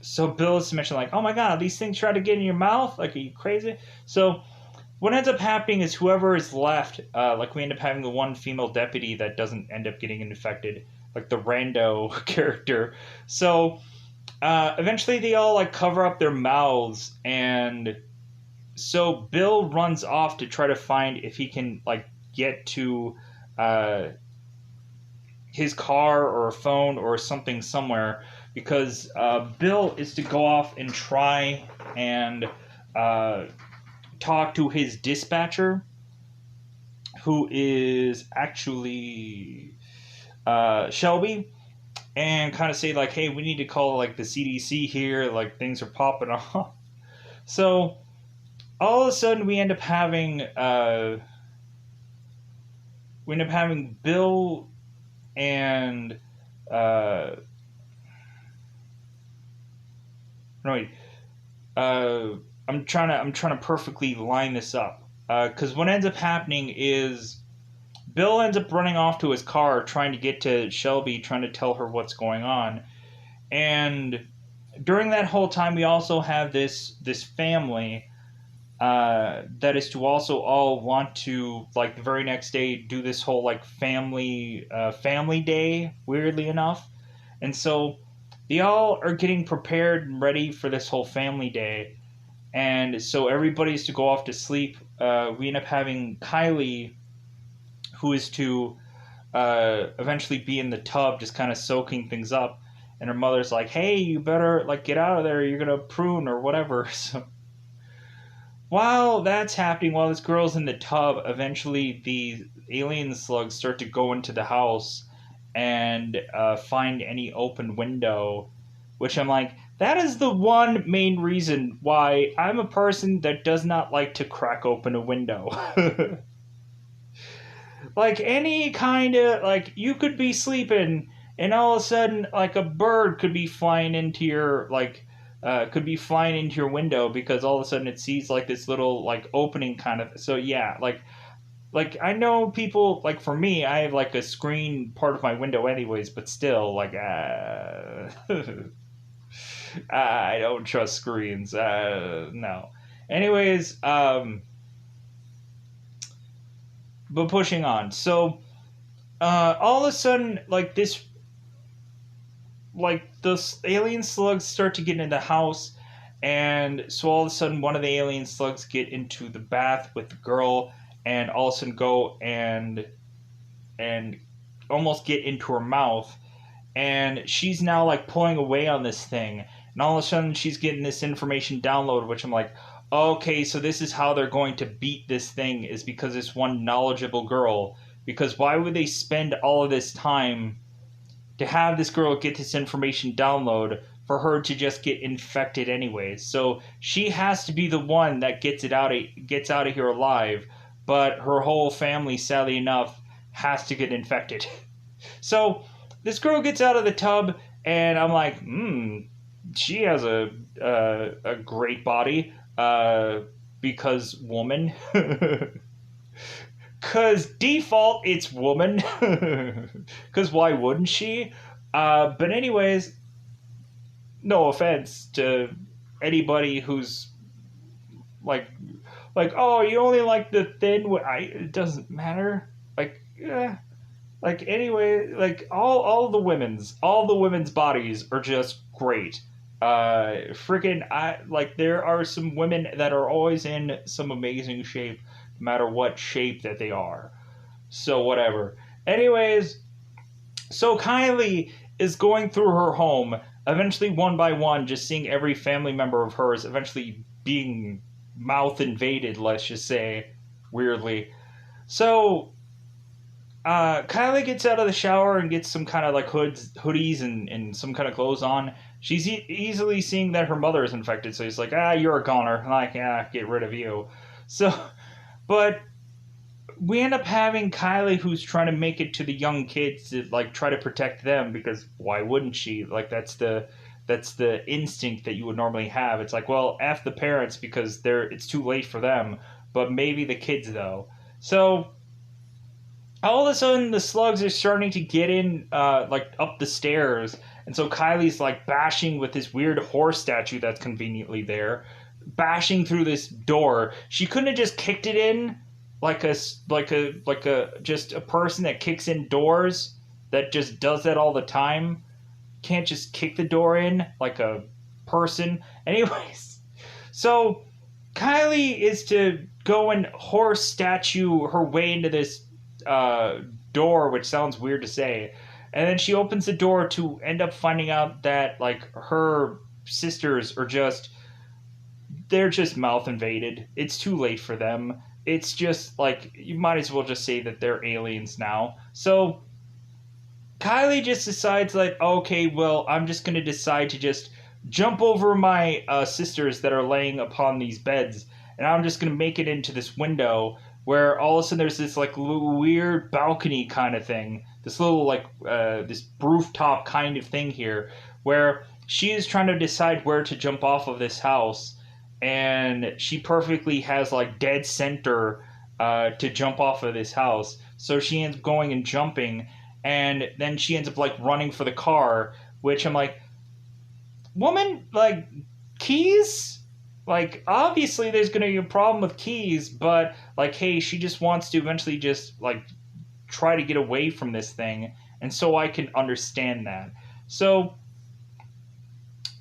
So Bill is mentioned like, oh my god, these things try to get in your mouth? Like, are you crazy? So what ends up happening is whoever is left, like we end up having the one female deputy that doesn't end up getting infected, like the rando character. So eventually they all like cover up their mouths, and so Bill runs off to try to find if he can like get to his car or a phone or something somewhere, because Bill is to go off and try and talk to his dispatcher, who is actually Shelby, and kind of say like, hey, we need to call like the CDC here, like things are popping off. So all of a sudden we end up having Bill and no wait, I'm trying to perfectly line this up, because what ends up happening is Bill ends up running off to his car trying to get to Shelby, trying to tell her what's going on. And during that whole time, we also have this family that is to also all want to, like, the very next day do this whole like family day, weirdly enough. And so they all are getting prepared and ready for this whole family day. And so everybody's to go off to sleep. We end up having Kylie who is to eventually be in the tub, just kind of soaking things up. And her mother's like, "Hey, you better like get out of there. You're gonna prune or whatever." So while that's happening, while this girl's in the tub, eventually the alien slugs start to go into the house and find any open window. Which I'm like, that is the one main reason why I'm a person that does not like to crack open a window. Like any kind of like you could be sleeping and all of a sudden like a bird could be flying into your like could be flying into your window because all of a sudden it sees like this little like opening kind of. So yeah, like I know people like for me I have like a screen part of my window anyways, but still like I don't trust screens. No. Anyways, but pushing on. So all of a sudden, like this, like the alien slugs start to get into the house, and so all of a sudden, one of the alien slugs get into the bath with the girl, and all of a sudden go and almost get into her mouth, and she's now like pulling away on this thing, and all of a sudden she's getting this information downloaded, which I'm like, okay, so this is how they're going to beat this thing is because it's one knowledgeable girl. Because why would they spend all of this time to have this girl get this information download for her to just get infected anyway? So she has to be the one that gets out of here alive, but her whole family, sadly enough, has to get infected. So this girl gets out of the tub, and I'm like, she has a great body, because woman. Because default, it's woman. Because why wouldn't she? But anyways, no offense to anybody who's like, oh, you only like the thin. It doesn't matter. Like, yeah. Like anyway, like all the women's bodies are just great. Freaking, I like there are some women that are always in some amazing shape, no matter what shape that they are. So whatever. Anyways, so Kylie is going through her home, eventually one by one, just seeing every family member of hers eventually being mouth invaded. Let's just say, weirdly. So Kylie gets out of the shower and gets some kind of like hoodies, and some kind of clothes on. She's easily seeing that her mother is infected, so he's like, you're a goner. Like, get rid of you. So, but we end up having Kylie who's trying to make it to the young kids to like try to protect them because why wouldn't she? Like that's the instinct that you would normally have. It's like, well, F the parents because it's too late for them, but maybe the kids though. So all of a sudden the slugs are starting to get in like up the stairs, and so Kylie's like bashing with this weird horse statue that's conveniently there, bashing through this door. She couldn't have just kicked it in like a just a person that kicks in doors that just does that all the time. Can't just kick the door in like a person. Anyways, so Kylie is to go and horse statue her way into this door, which sounds weird to say, and then she opens the door to end up finding out that like her sisters are they're just mouth invaded. It's too late for them. It's just like you might as well just say that they're aliens now. So Kylie just decides like, okay, well, I'm just gonna decide to just jump over my sisters that are laying upon these beds, and I'm just gonna make it into this window where all of a sudden there's this like little weird balcony kind of thing, this little like this rooftop kind of thing here, where she is trying to decide where to jump off of this house, and she perfectly has like dead center to jump off of this house. So she ends up going and jumping, and then she ends up like running for the car, which I'm like, woman, like keys? Like, obviously there's going to be a problem with keys, but, like, hey, she just wants to eventually just, like, try to get away from this thing, and so I can understand that. So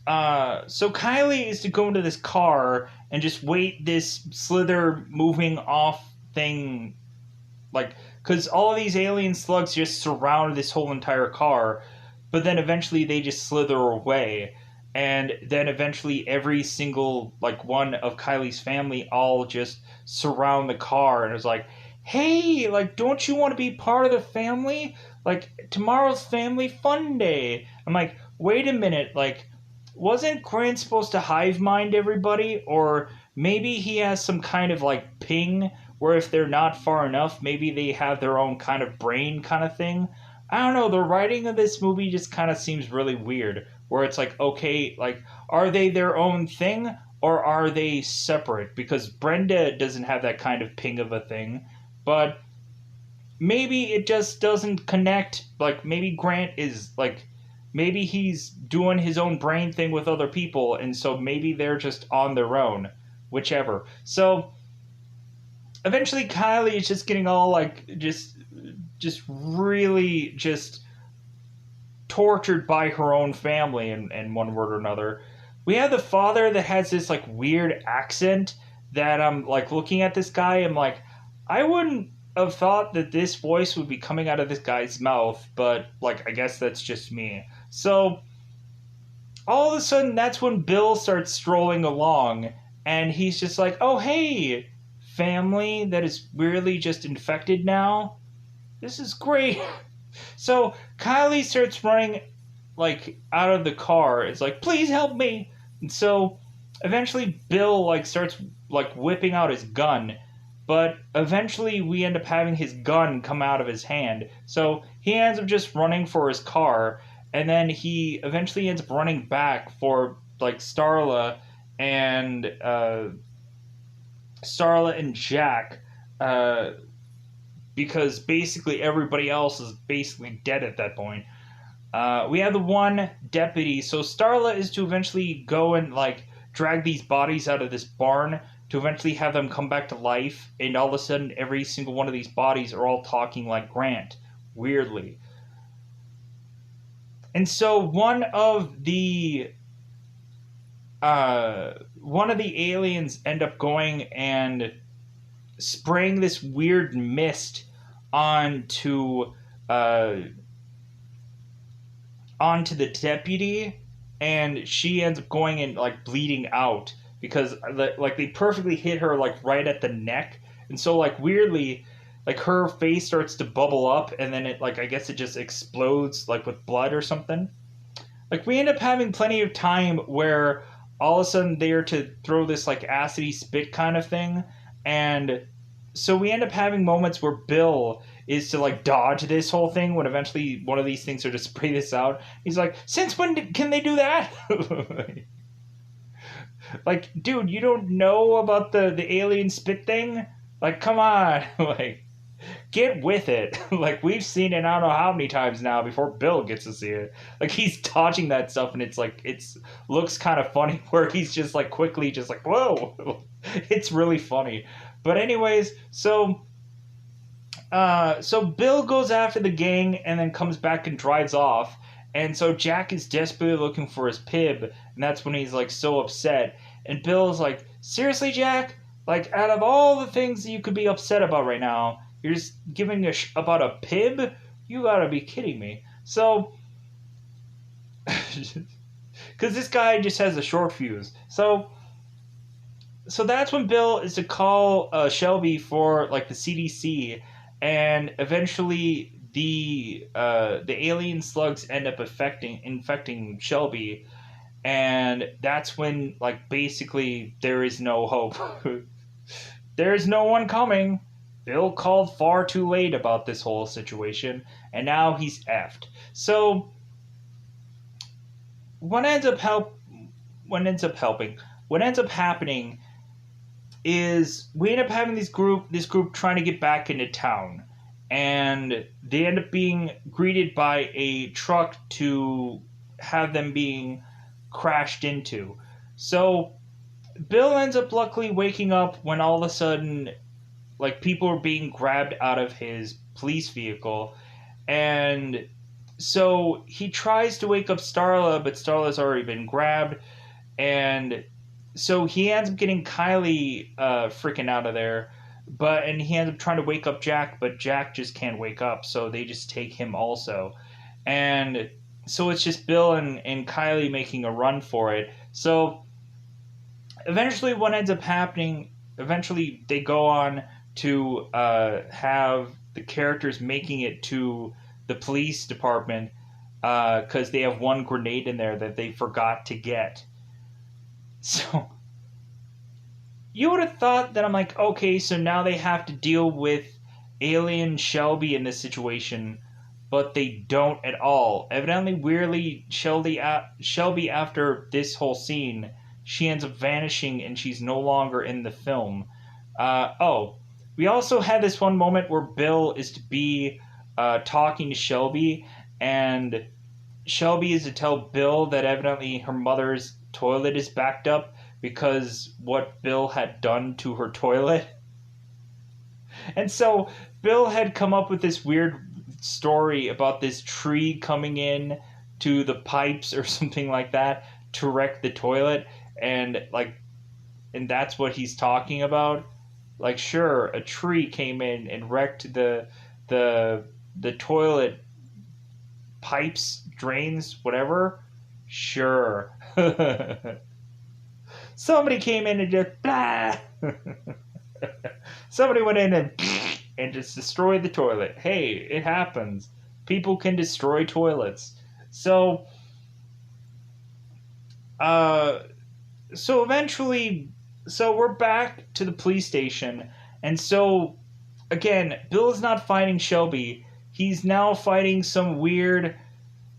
Kylie is to go into this car and just wait this Slither moving off thing, like, because all of these alien slugs just surround this whole entire car, but then eventually they just slither away, and then eventually every single like one of Kylie's family all just surround the car, and it's like, hey, like, don't you want to be part of the family? Like, tomorrow's family fun day. I'm like, wait a minute, like, wasn't Grant supposed to hive mind everybody? Or maybe he has some kind of like ping where if they're not far enough, maybe they have their own kind of brain kind of thing. I don't know, the writing of this movie just kind of seems really weird. Where it's like, okay, like, are they their own thing or are they separate? Because Brenda doesn't have that kind of ping of a thing. But maybe it just doesn't connect. Like, maybe Grant is like, maybe he's doing his own brain thing with other people, and so maybe they're just on their own, whichever. So eventually Kylie is just getting all like just really just tortured by her own family in one word or another. We have the father that has this like weird accent that I'm like looking at this guy, I'm like, I wouldn't have thought that this voice would be coming out of this guy's mouth, but like I guess that's just me. So all of a sudden that's when Bill starts strolling along and he's just like, oh hey, family that is weirdly just infected now. This is great. So Kylie starts running like out of the car. It's like, please help me. And so eventually Bill like starts like whipping out his gun, but eventually we end up having his gun come out of his hand. So he ends up just running for his car, and then he eventually ends up running back for like Starla and Jack, because basically everybody else is basically dead at that point. We have the one deputy. So Starla is to eventually go and like drag these bodies out of this barn to eventually have them come back to life. And all of a sudden, every single one of these bodies are all talking like Grant, weirdly. And so one of the aliens end up going and spraying this weird mist onto the deputy, and she ends up going and like bleeding out because like they perfectly hit her like right at the neck, and so like weirdly like her face starts to bubble up, and then it like I guess it just explodes like with blood or something. Like we end up having plenty of time where all of a sudden they are to throw this like acidy spit kind of thing, and so we end up having moments where Bill is to like dodge this whole thing when eventually one of these things are to spray this out. He's like, since when can they do that? Like, dude, you don't know about the alien spit thing? Like, come on. Like, get with it. Like, we've seen it I don't know how many times now before Bill gets to see it. Like, he's dodging that stuff, and it's like, looks kind of funny where he's just like quickly just like, whoa. It's really funny. But anyways, so Bill goes after the gang and then comes back and drives off. And so Jack is desperately looking for his Pib, and that's when he's like so upset. And Bill's like, seriously, Jack? Like, out of all the things that you could be upset about right now, you're just giving about a Pib? You gotta be kidding me. So, because this guy just has a short fuse. So that's when Bill is to call Shelby for like the CDC, and eventually the alien slugs end up infecting Shelby, and that's when like basically there is no hope. There's no one coming. Bill called far too late about this whole situation, and now he's effed. So what ends up happening is we end up having this group trying to get back into town, and they end up being greeted by a truck to have them being crashed into. So Bill ends up luckily waking up when all of a sudden like people are being grabbed out of his police vehicle, and so he tries to wake up Starla, but Starla's already been grabbed, and so he ends up getting Kylie freaking out of there. and he ends up trying to wake up Jack, but Jack just can't wake up, so they just take him also. And so it's just Bill and Kylie making a run for it. So eventually, what ends up happening, eventually they go on to have the characters making it to the police department because they have one grenade in there that they forgot to get. So you would have thought that I'm like, okay, so now they have to deal with alien Shelby in this situation, but they don't at all. Evidently, weirdly, Shelby after this whole scene, she ends up vanishing and she's no longer in the film. We also had this one moment where Bill is to be talking to Shelby, and Shelby is to tell Bill that evidently her mother's toilet is backed up because what Bill had done to her toilet. And so Bill had come up with this weird story about this tree coming in to the pipes or something like that to wreck the toilet, and that's what he's talking about. Like, sure, a tree came in and wrecked the toilet pipes, drains, whatever. Sure. Somebody came in and just blah. Somebody went in and just destroyed the toilet. Hey, it happens. People can destroy toilets. So eventually, so we're back to the police station, and so again, Bill is not fighting Shelby. He's now fighting some weird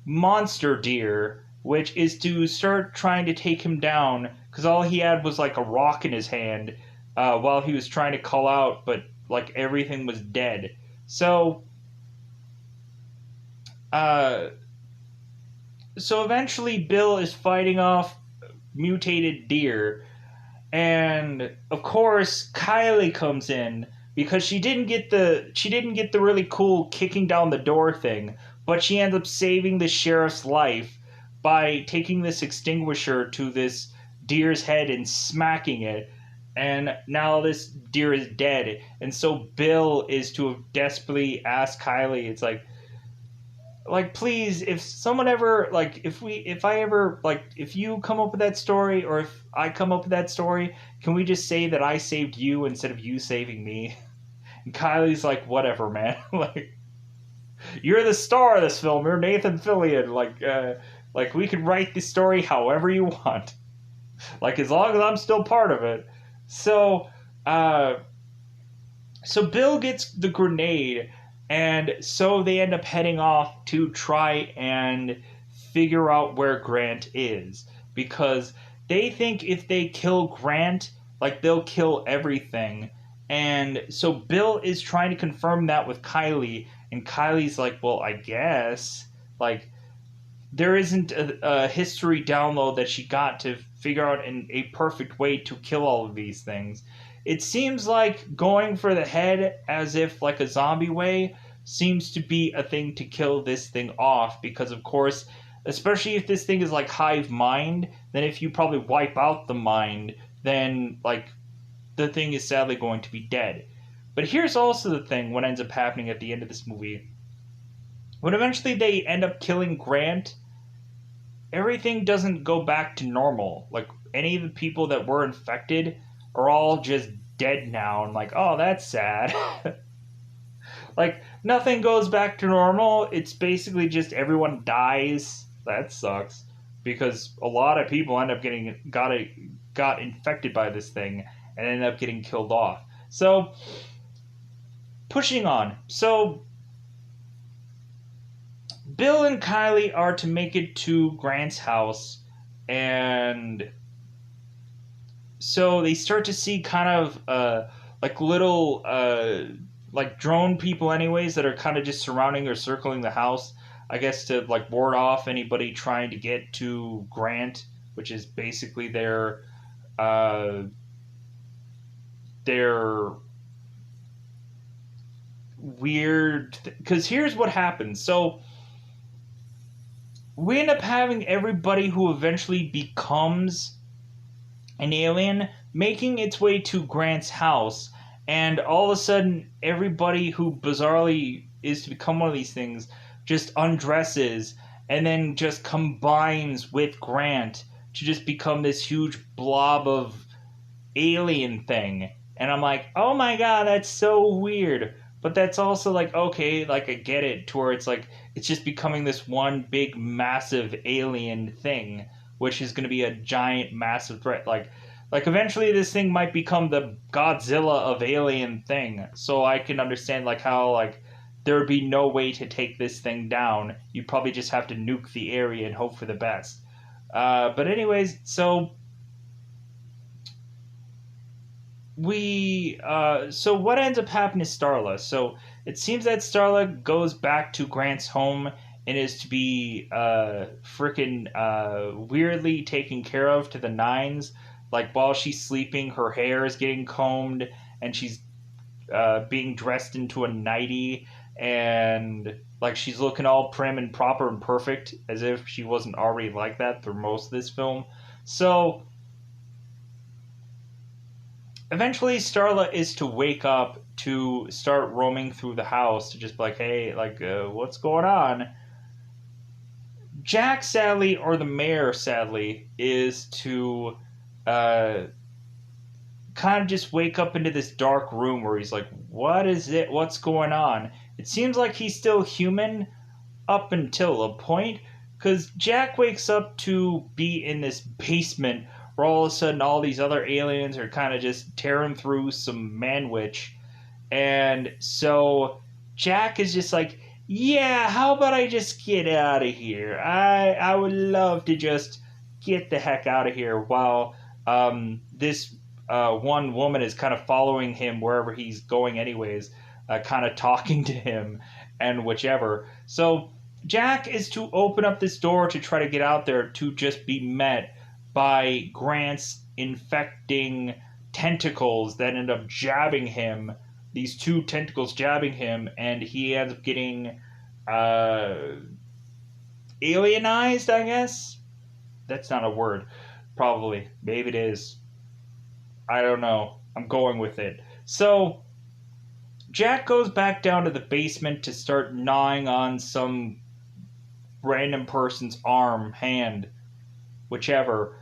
monster deer, which is to start trying to take him down because all he had was like a rock in his hand while he was trying to call out, but like everything was dead. So eventually Bill is fighting off mutated deer, and of course Kylie comes in because she didn't get the really cool kicking down the door thing, but she ends up saving the sheriff's life by taking this extinguisher to this deer's head and smacking it, and now this deer is dead. And so Bill is to desperately ask Kylie, it's like please, if someone ever if you come up with that story, or if I come up with that story, can we just say that I saved you instead of you saving me? And Kylie's like, whatever, man. Like, you're the star of this film, you're Nathan Fillion, we can write the story however you want, like, as long as I'm still part of it. So Bill gets the grenade, and so they end up heading off to try and figure out where Grant is, because they think if they kill Grant, they'll kill everything. And so Bill is trying to confirm that with Kylie, and Kylie's like, well, I guess, there isn't a history download that she got to figure out a perfect way to kill all of these things. It seems like going for the head as if like a zombie way seems to be a thing to kill this thing off, because of course, especially if this thing is like hive mind, then if you probably wipe out the mind, then the thing is sadly going to be dead. But here's also the thing, what ends up happening at the end of this movie. When eventually they end up killing Grant, everything doesn't go back to normal. Any of the people that were infected are all just dead now, and oh, that's sad. Nothing goes back to normal. It's basically just everyone dies. That sucks, because a lot of people end up got infected by this thing and end up getting killed off. So, pushing on. So, Bill and Kylie are to make it to Grant's house, and so they start to see kind of little drone people anyways that are kind of just surrounding or circling the house, I guess, to ward off anybody trying to get to Grant, which is basically their weird, because here's what happens. So we end up having everybody who eventually becomes an alien making its way to Grant's house, and all of a sudden, everybody who bizarrely is to become one of these things just undresses and then just combines with Grant to just become this huge blob of alien thing. And I'm like, oh my god, that's so weird. But that's also like, okay, like I get it, to where it's like, it's just becoming this one big, massive alien thing, which is going to be a giant, massive threat. Like eventually this thing might become the Godzilla of alien thing. So I can understand like how like there would be no way to take this thing down. You'd probably just have to nuke the area and hope for the best. But anyways, so what ends up happening to Starla? So it seems that Starla goes back to Grant's home and is to be freaking weirdly taken care of to the nines. Like while she's sleeping, her hair is getting combed and she's being dressed into a nightie, and like she's looking all prim and proper and perfect, as if she wasn't already like that through most of this film. So eventually Starla is to wake up to start roaming through the house to just be like, hey, like, what's going on? Jack, sadly, or the mayor, sadly, is to uh, kind of just wake up into this dark room where he's like, what is it? What's going on? It seems like he's still human up until a point, because Jack wakes up to be in this basement where all of a sudden all these other aliens are kind of just tearing through some manwich. And so Jack is just like, yeah, how about I just get out of here? I would love to just get the heck out of here while this one woman is kind of following him wherever he's going anyways, kind of talking to him and whichever. So Jack is to open up this door to try to get out there, to just be met by Grant's infecting tentacles that end up jabbing him. These two tentacles jabbing him, and he ends up getting uh, alienized, I guess? That's not a word. Probably. Maybe it is. I don't know. I'm going with it. So, Jack goes back down to the basement to start gnawing on some random person's arm, hand, whichever.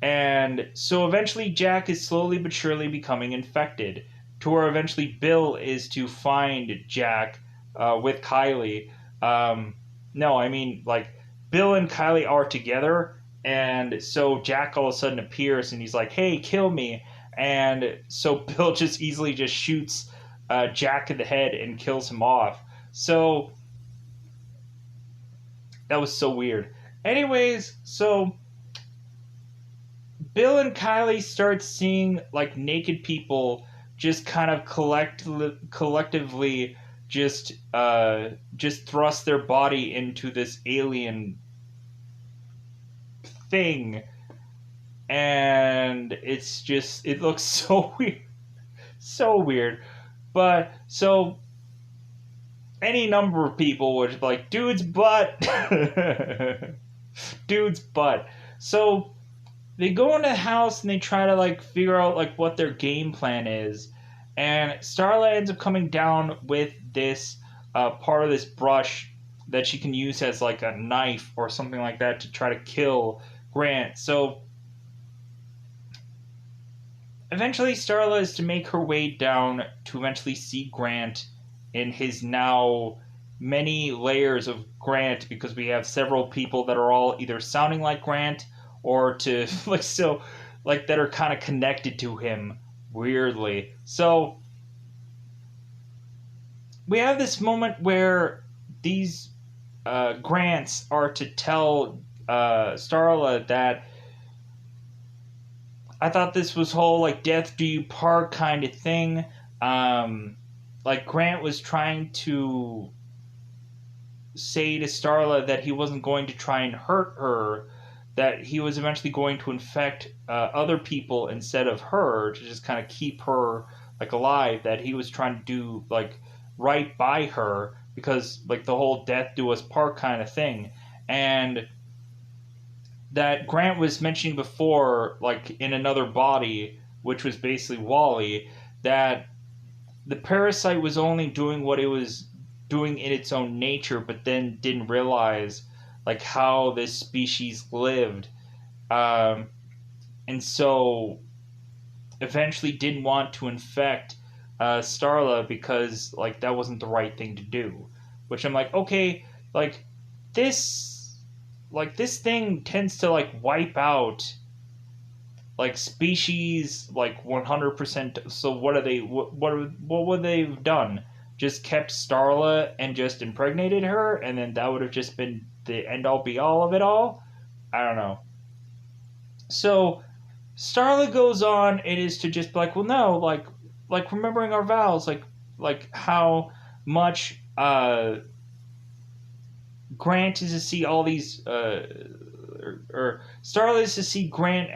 And so eventually Jack is slowly but surely becoming infected, to where eventually Bill is to find Jack with Kylie. No, I mean, like, Bill and Kylie are together, and so Jack all of a sudden appears and he's like, hey, kill me. And so Bill just easily just shoots Jack in the head and kills him off. So that was so weird. Anyways, so Bill and Kylie start seeing like naked people just kind of collectively just thrust their body into this alien thing, and it looks so weird, so weird. But so any number of people would be like, dude's butt, dude's butt. So they go into the house and they try to like figure out like what their game plan is, and Starla ends up coming down with this part of this brush that she can use as like a knife or something like that to try to kill Grant. So eventually Starla is to make her way down to eventually see Grant in his now many layers of Grant, because we have several people that are all either sounding like Grant or to like so like that are kind of connected to him weirdly. So we have this moment where these Grants are to tell Starla that I thought this was whole like death do you part kind of thing. Like Grant was trying to say to Starla that he wasn't going to try and hurt her, that he was eventually going to infect other people instead of her to just kind of keep her like alive, that he was trying to do like right by her because like the whole death do us part kind of thing. And that Grant was mentioning before, like in another body, which was basically Wally, that the parasite was only doing what it was doing in its own nature, but then didn't realize like how this species lived, um, and so eventually didn't want to infect Starla because like that wasn't the right thing to do. Which I'm like, okay, like this, this thing tends to like wipe out like species like 100%. So what are they? What would they have done? Just kept Starla and just impregnated her, and then that would have just been the end all be all of it all. I don't know. So Starla goes on. It is to just be like, well, no, like remembering our vows, like how much Grant is to see all these, or Starla is to see Grant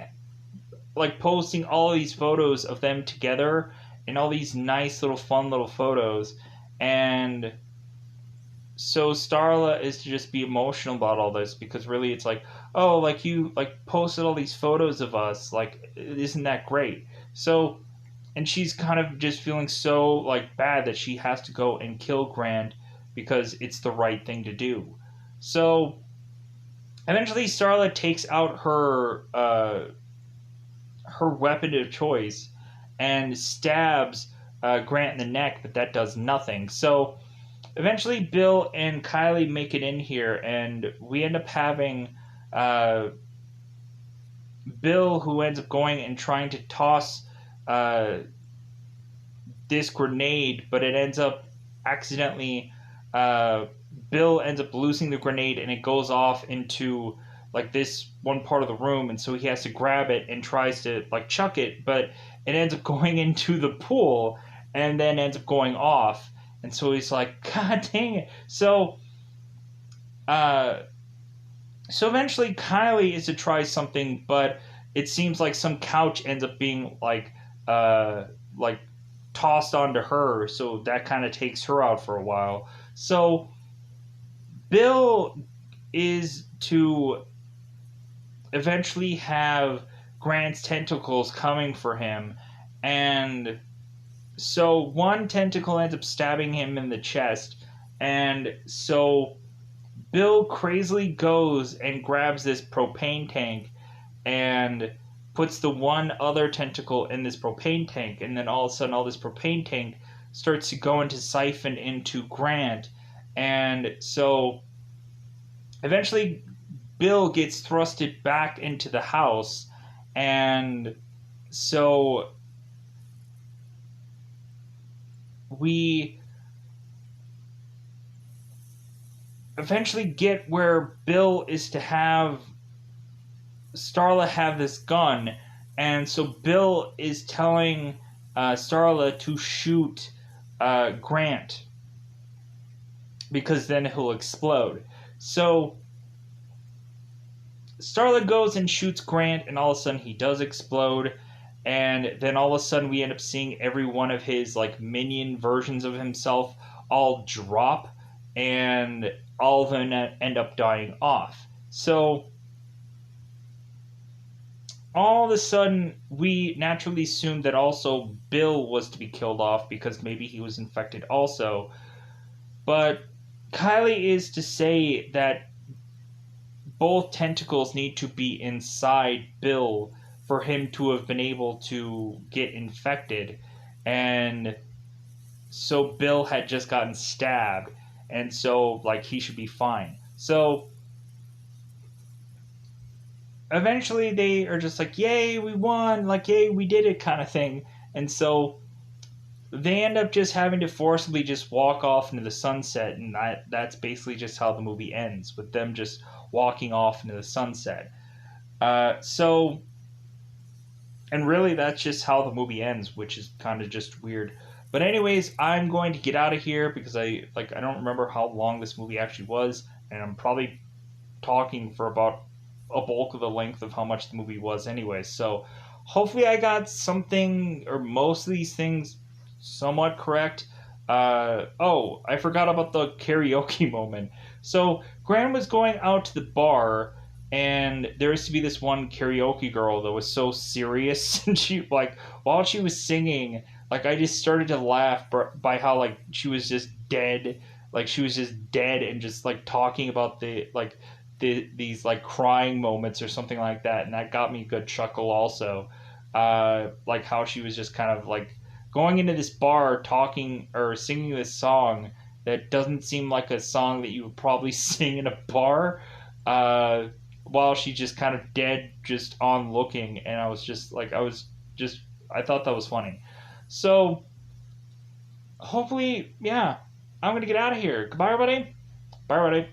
like posting all these photos of them together and all these nice little fun little photos, and so Starla is to just be emotional about all this because really it's like, oh, like you like posted all these photos of us, like isn't that great? So, and she's kind of just feeling so like bad that she has to go and kill Grant because it's the right thing to do. So eventually Starla takes out her weapon of choice and stabs Grant in the neck, but that does nothing. So eventually Bill and Kylie make it in here, and we end up having uh, Bill, who ends up going and trying to toss uh, this grenade, but it ends up accidentally. Uh, Bill ends up losing the grenade, and it goes off into like this one part of the room, and so he has to grab it and tries to like chuck it, but it ends up going into the pool, and then ends up going off, and so he's like, God dang it! Uh, so eventually Kylie is to try something, but it seems like some couch ends up being like tossed onto her, so that kind of takes her out for a while. So Bill is to eventually have Grant's tentacles coming for him, and so one tentacle ends up stabbing him in the chest, and so Bill crazily goes and grabs this propane tank and puts the one other tentacle in this propane tank, and then all of a sudden all this propane tank starts to go into siphon into Grant, and so eventually Bill gets thrusted back into the house, and so we eventually get where Bill is to have Starla have this gun, and so Bill is telling Starla to shoot Grant because then he'll explode. So Starla goes and shoots Grant, and all of a sudden he does explode, and then all of a sudden we end up seeing every one of his like minion versions of himself all drop, and all of them end up dying off. So all of a sudden we naturally assumed that also Bill was to be killed off because maybe he was infected also. But Kylie is to say that both tentacles need to be inside Bill for him to have been able to get infected. And so Bill had just gotten stabbed, and so like he should be fine. So eventually they are just like, yay, we won, like, yay, we did it kind of thing. And so they end up just having to forcibly just walk off into the sunset, and that's basically just how the movie ends, with them just walking off into the sunset. So, and really that's just how the movie ends, which is kind of just weird. But anyways, I'm going to get out of here because I don't remember how long this movie actually was, and I'm probably talking for about a bulk of the length of how much the movie was anyway. So hopefully I got something or most of these things somewhat correct. Oh, I forgot about the karaoke moment. So Grant was going out to the bar, and there used to be this one karaoke girl that was so serious, and she like while she was singing, Like I just started to laugh by how like she was just dead, like she was just dead and just like talking about these like crying moments or something like that, and that got me a good chuckle also. Like how she was just kind of like going into this bar talking or singing this song that doesn't seem like a song that you would probably sing in a bar. Uh, while she just kind of dead, just on looking, and just I thought that was funny. So hopefully, yeah, I'm gonna get out of here. Goodbye, everybody. Bye, everybody.